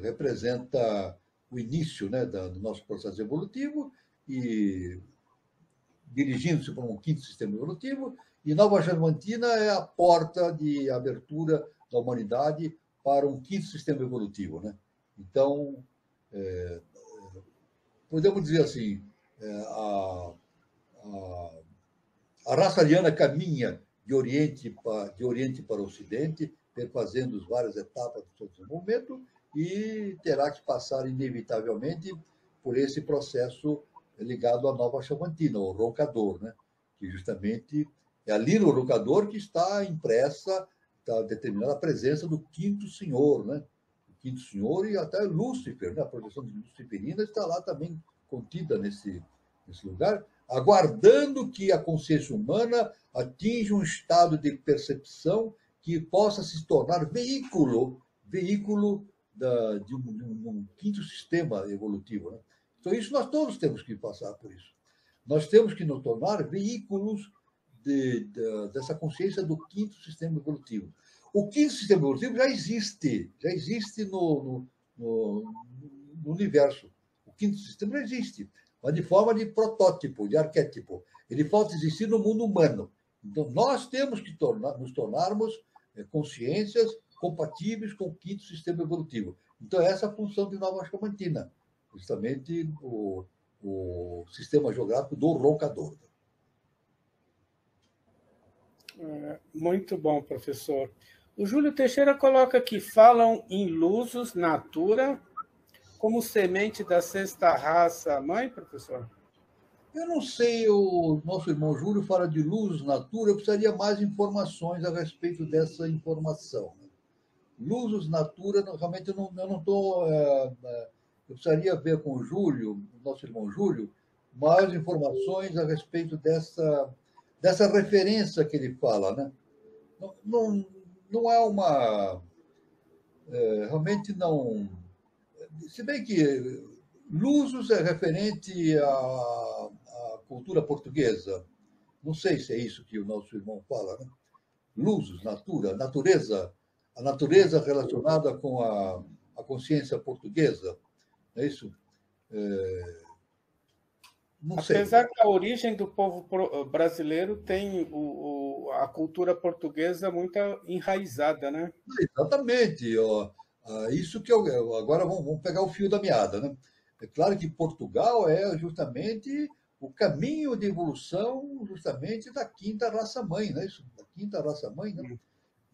representa o início, né, do nosso processo evolutivo e dirigindo-se para um quinto sistema evolutivo, e Nova Chavantina é a porta de abertura da humanidade para um quinto sistema evolutivo, né? Então, podemos dizer assim, a raça ariana caminha de Oriente para Ocidente, perfazendo as várias etapas do seu desenvolvimento, e terá que passar, inevitavelmente, por esse processo ligado à Nova Chavantina, o roncador, né? Que justamente é ali no roncador que está impressa, está determinada a presença do quinto senhor, né? O quinto senhor e até Lúcifer, né? A projeção de Luciferina está lá também contida nesse lugar, aguardando que a consciência humana atinja um estado de percepção que possa se tornar veículo de um quinto sistema evolutivo. Né? Então, isso nós todos temos que passar por isso. Nós temos que nos tornar veículos dessa consciência do quinto sistema evolutivo. O quinto sistema evolutivo já existe no universo. O quinto sistema não existe, mas de forma de protótipo, de arquétipo. Ele falta existir no mundo humano. Então, nós temos que nos tornarmos consciências compatíveis com o quinto sistema evolutivo. Então, essa é a função de Nova Chamantina, justamente o sistema geográfico do roncador. Muito bom, professor. O Júlio Teixeira coloca que falam em Lusos Natura como semente da sexta raça mãe, professor? Eu não sei, o nosso irmão Júlio fala de Lusos Natura, eu precisaria mais informações a respeito dessa informação. Lusos Natura, realmente eu não estou... eu precisaria ver com o Júlio, o nosso irmão Júlio, mais informações a respeito dessa referência que ele fala, né? Não é uma... realmente não... Se bem que Lusos é referente à cultura portuguesa, não sei se é isso que o nosso irmão fala, né? Lusos, natureza, a natureza relacionada com a consciência portuguesa, é isso? Não sei. Apesar que a origem do povo brasileiro tem a cultura portuguesa muito enraizada, né? Exatamente. Isso que agora vamos pegar o fio da meada, né? É claro que Portugal é justamente o caminho de evolução justamente da quinta raça-mãe, né? Isso, da quinta raça-mãe, né?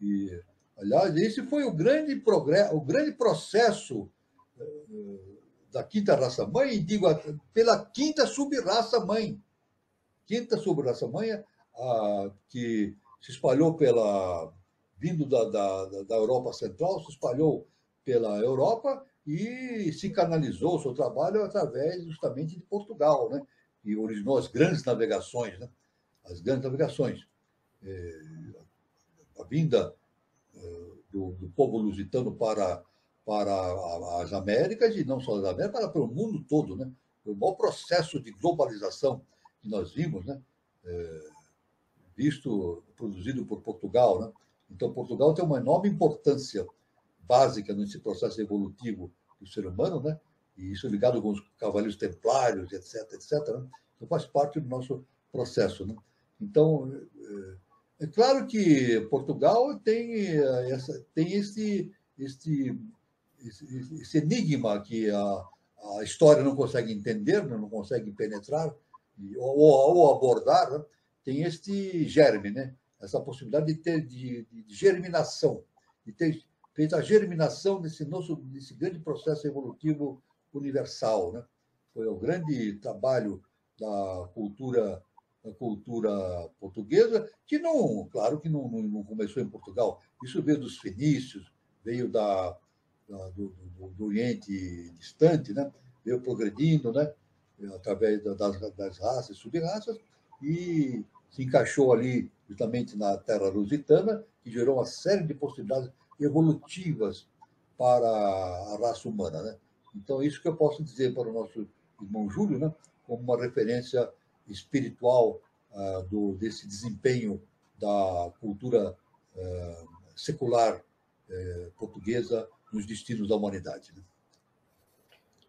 E, aliás, esse foi o grande progresso, o grande processo da quinta raça-mãe, e digo, pela quinta sub-raça-mãe. Quinta sub-raça-mãe, que se espalhou vindo da Europa Central, se espalhou pela Europa e se canalizou o seu trabalho através justamente de Portugal, né? E originou as grandes navegações, né? As grandes navegações. A vinda do povo lusitano para as Américas, e não só as Américas, para o mundo todo, né? O maior processo de globalização que nós vimos, né? Produzido por Portugal, né? Então, Portugal tem uma enorme importância básica nesse processo evolutivo do ser humano, né? E isso ligado com os cavaleiros templários, etc., etc., né? Então, faz parte do nosso processo, né? Então, é claro que Portugal tem esse enigma que a história não consegue entender, não consegue penetrar ou abordar, né? Tem este germe, né? Essa possibilidade de ter de germinação, de ter feito a germinação desse grande processo evolutivo universal, né? Foi o grande trabalho da cultura portuguesa, que não, claro que não começou em Portugal. Isso veio dos fenícios, veio do Oriente distante, né? Veio progredindo, né? Através das raças, sub-raças, e se encaixou ali justamente na terra lusitana, que gerou uma série de possibilidades evolutivas para a raça humana, né? Então, isso que eu posso dizer para o nosso irmão Júlio, né? Como uma referência espiritual desse desempenho da cultura secular portuguesa nos destinos da humanidade, né?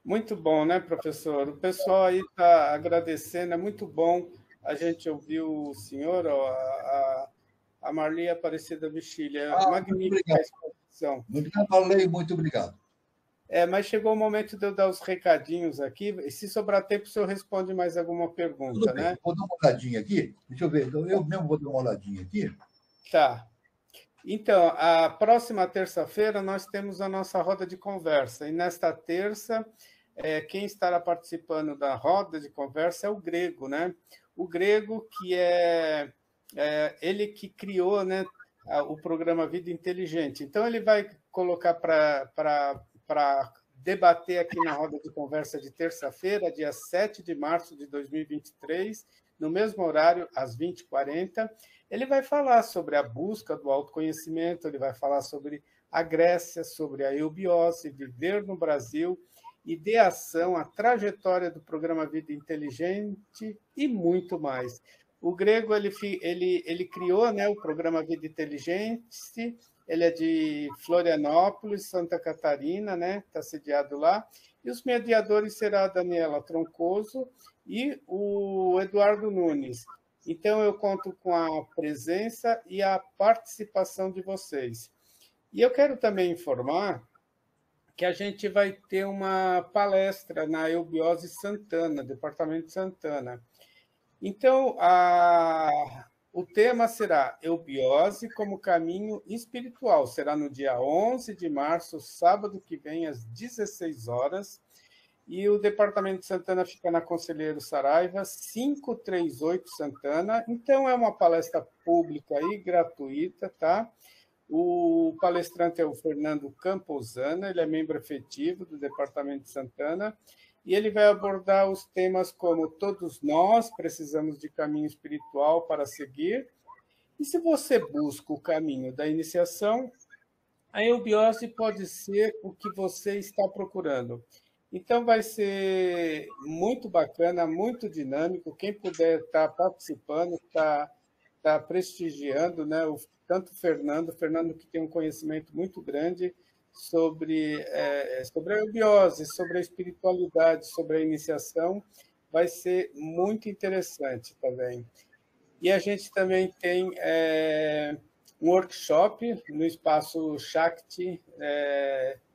Muito bom, né, professor? O pessoal aí está agradecendo, é muito bom a gente ouvir o senhor, a Marli Aparecida Bichilha. É magnífica a exposição. Muito obrigado. Mas chegou o momento de eu dar os recadinhos aqui. E se sobrar tempo, o senhor responde mais alguma pergunta, Tudo bem, né? vou dar uma olhadinha aqui. Deixa eu ver, eu mesmo vou dar uma olhadinha aqui. Tá. Então, a próxima terça-feira nós temos a nossa roda de conversa. E nesta terça, quem estará participando da roda de conversa é o Grego, né? O Grego, que é ele que criou, né, o programa Vida Inteligente. Então, ele vai colocar para debater aqui na roda de conversa de terça-feira, dia 7 de março de 2023, no mesmo horário, às 20h40. Ele vai falar sobre a busca do autoconhecimento, ele vai falar sobre a Grécia, sobre a eubiose, viver no Brasil, ideação, a trajetória do programa Vida Inteligente e muito mais. O Grego ele criou, né, o programa Vida Inteligente, ele é de Florianópolis, Santa Catarina, né, está sediado lá, e E os mediadores serão a Daniela Troncoso e o Eduardo Nunes. Então, eu conto com a presença e a participação de vocês. E eu quero também informar que a gente vai ter uma palestra na Eubiose Santana, Departamento Santana. Então, o tema será Eubiose como caminho espiritual. Será no dia 11 de março, sábado que vem, às 16 horas. E o Departamento de Santana fica na Conselheiro Saraiva, 538 Santana. Então, é uma palestra pública e gratuita, tá? O palestrante é o Fernando Camposana, ele é membro efetivo do Departamento de Santana, e ele vai abordar os temas como todos nós precisamos de caminho espiritual para seguir, e se você busca o caminho da iniciação, a eubiose pode ser o que você está procurando. Então, vai ser muito bacana, muito dinâmico. Quem puder estar participando, está prestigiando, né? Tanto o Fernando que tem um conhecimento muito grande sobre a eubiose, sobre a espiritualidade, sobre a iniciação, vai ser muito interessante também. E a gente também tem um workshop no Espaço Shakti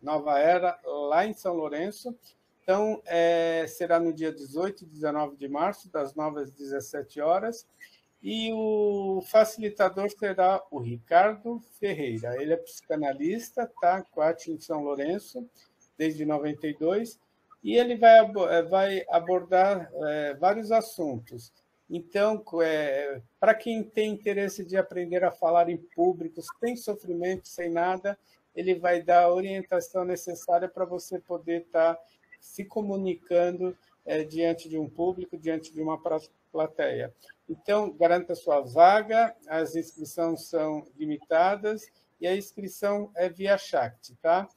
Nova Era, lá em São Lourenço. Então, será no dia 18 e 19 de março, das 9 às 17 horas. E o facilitador será o Ricardo Ferreira. Ele é psicanalista, tá? Quat em São Lourenço, desde 92, e ele vai abordar vários assuntos. Então, para quem tem interesse de aprender a falar em público, sem sofrimento, sem nada, ele vai dar a orientação necessária para você poder estar se comunicando diante de um público, diante de uma plateia. Então, garanta sua vaga, as inscrições são limitadas e a inscrição é via chat, tá?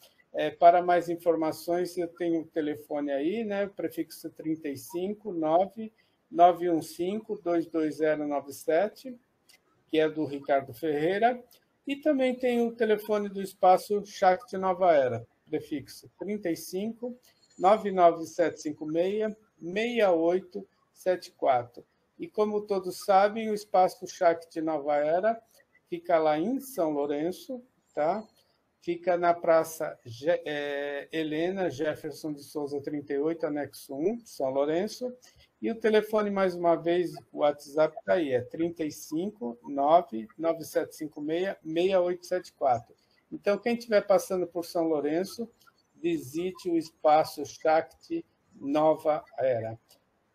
Para mais informações, eu tenho o telefone aí, né? Prefixo 35 915 22097, que é do Ricardo Ferreira, e também tem o telefone do Espaço Shakti Nova Era, prefixo 35 99756 6874. E como todos sabem, o Espaço Shakti Nova Era fica lá em São Lourenço, tá? Fica na Praça Helena Jefferson de Souza 38, anexo 1, São Lourenço. E o telefone, mais uma vez, o WhatsApp está aí, é 35 99756 6874. Então, quem estiver passando por São Lourenço, visite o Espaço Shakti Nova Era.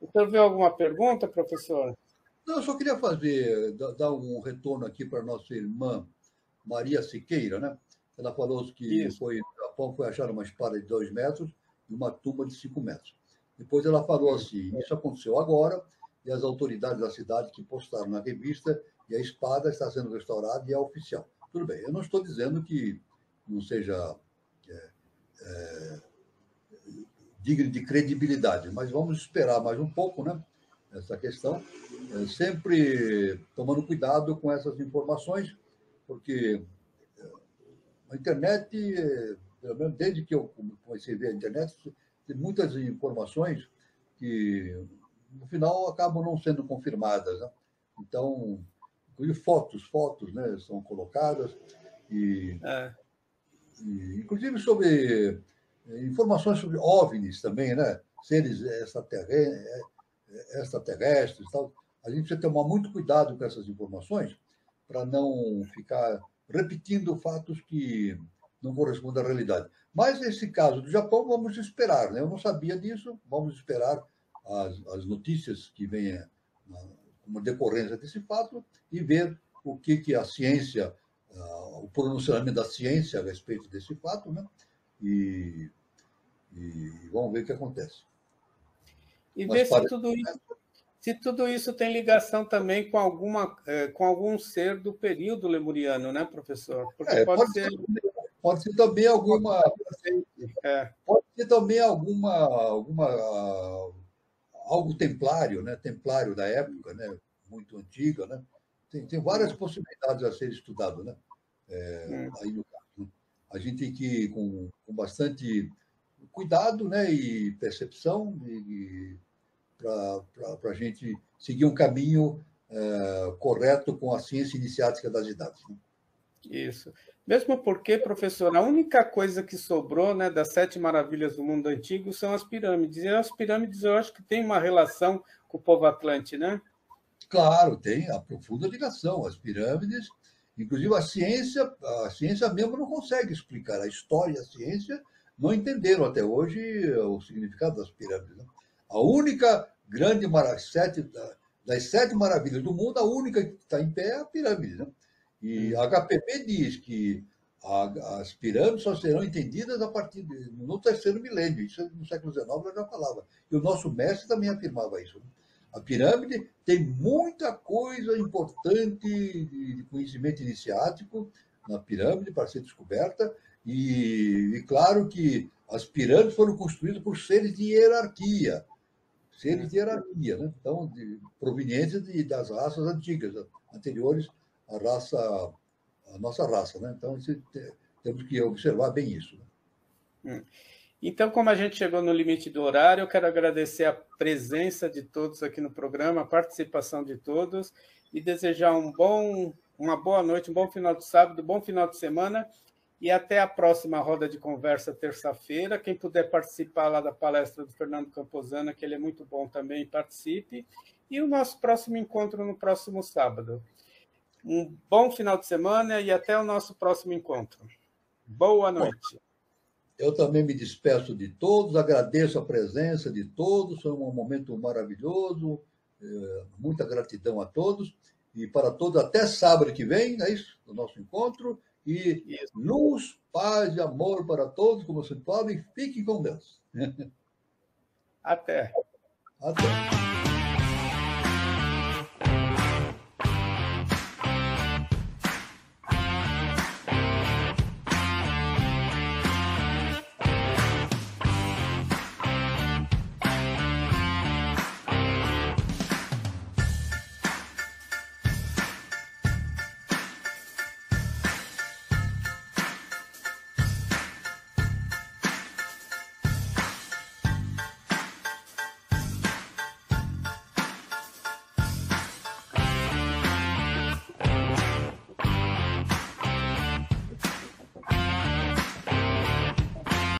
Então, viu alguma pergunta, professor? Não, eu só queria dar um retorno aqui para a nossa irmã Maria Siqueira, né? Ela falou que foi no Japão, foi achar uma espada de 2 metros e uma tumba de 5 metros. Depois ela falou assim, isso aconteceu agora, e as autoridades da cidade que postaram na revista, e a espada está sendo restaurada e é oficial. Tudo bem, eu não estou dizendo que não seja digno de credibilidade, mas vamos esperar mais um pouco, né? Essa questão, sempre tomando cuidado com essas informações, porque a internet, pelo menos desde que eu comecei a ver a internet, tem muitas informações que, no final, acabam não sendo confirmadas, né? Então, inclusive fotos, né, são colocadas, e inclusive sobre informações sobre OVNIs também, né? Seres extraterrestres e tal. A gente precisa tomar muito cuidado com essas informações para não ficar repetindo fatos que não correspondem à realidade. Mas nesse caso do Japão, vamos esperar, né? Eu não sabia disso, vamos esperar as notícias que venham como decorrência desse fato e ver o que a ciência, o pronunciamento da ciência a respeito desse fato, né? E vamos ver o que acontece. E ver se tudo isso tem ligação também com algum ser do período lemuriano, né, professor? Porque pode ser também algo templário, né? Templário da época, né? Muito antiga, né? Tem várias possibilidades a ser estudado, né? Aí no caso, a gente tem que ir com bastante cuidado, né, e percepção para a gente seguir um caminho correto com a ciência iniciática das idades. Né? Isso. Mesmo porque, professor, a única coisa que sobrou, né, das 7 maravilhas do mundo antigo são as pirâmides. E as pirâmides eu acho que tem uma relação com o povo Atlante, né? Claro, tem a profunda ligação. As pirâmides, inclusive a ciência mesmo não consegue explicar. A história e a ciência não entenderam até hoje o significado das pirâmides. Né? A única grande maravilha, das 7 maravilhas do mundo, a única que está em pé é a pirâmide. Né? E a HPP diz que as pirâmides só serão entendidas a partir no terceiro milênio. Isso no século XIX ela já falava. E o nosso mestre também afirmava isso. Né? A pirâmide tem muita coisa importante de conhecimento iniciático na pirâmide para ser descoberta. E claro que as pirâmides foram construídas por seres de hierarquia. Seres de hierarquia, né? Então, provenientes das raças antigas, anteriores à nossa raça. Né? Então, temos que observar bem isso. Né? Então, como a gente chegou no limite do horário, eu quero agradecer a presença de todos aqui no programa, a participação de todos, e desejar uma boa noite, um bom final de sábado, um bom final de semana, e até a próxima roda de conversa, terça-feira. Quem puder participar lá da palestra do Fernando Camposana, que ele é muito bom também, participe. E o nosso próximo encontro no próximo sábado. Um bom final de semana e até o nosso próximo encontro. Boa noite. Eu também me despeço de todos, agradeço a presença de todos, foi um momento maravilhoso, muita gratidão a todos, e para todos, até sábado que vem, é isso, o nosso encontro, e isso. Luz, paz e amor para todos, como vocês podem, fiquem com Deus. Até. Até.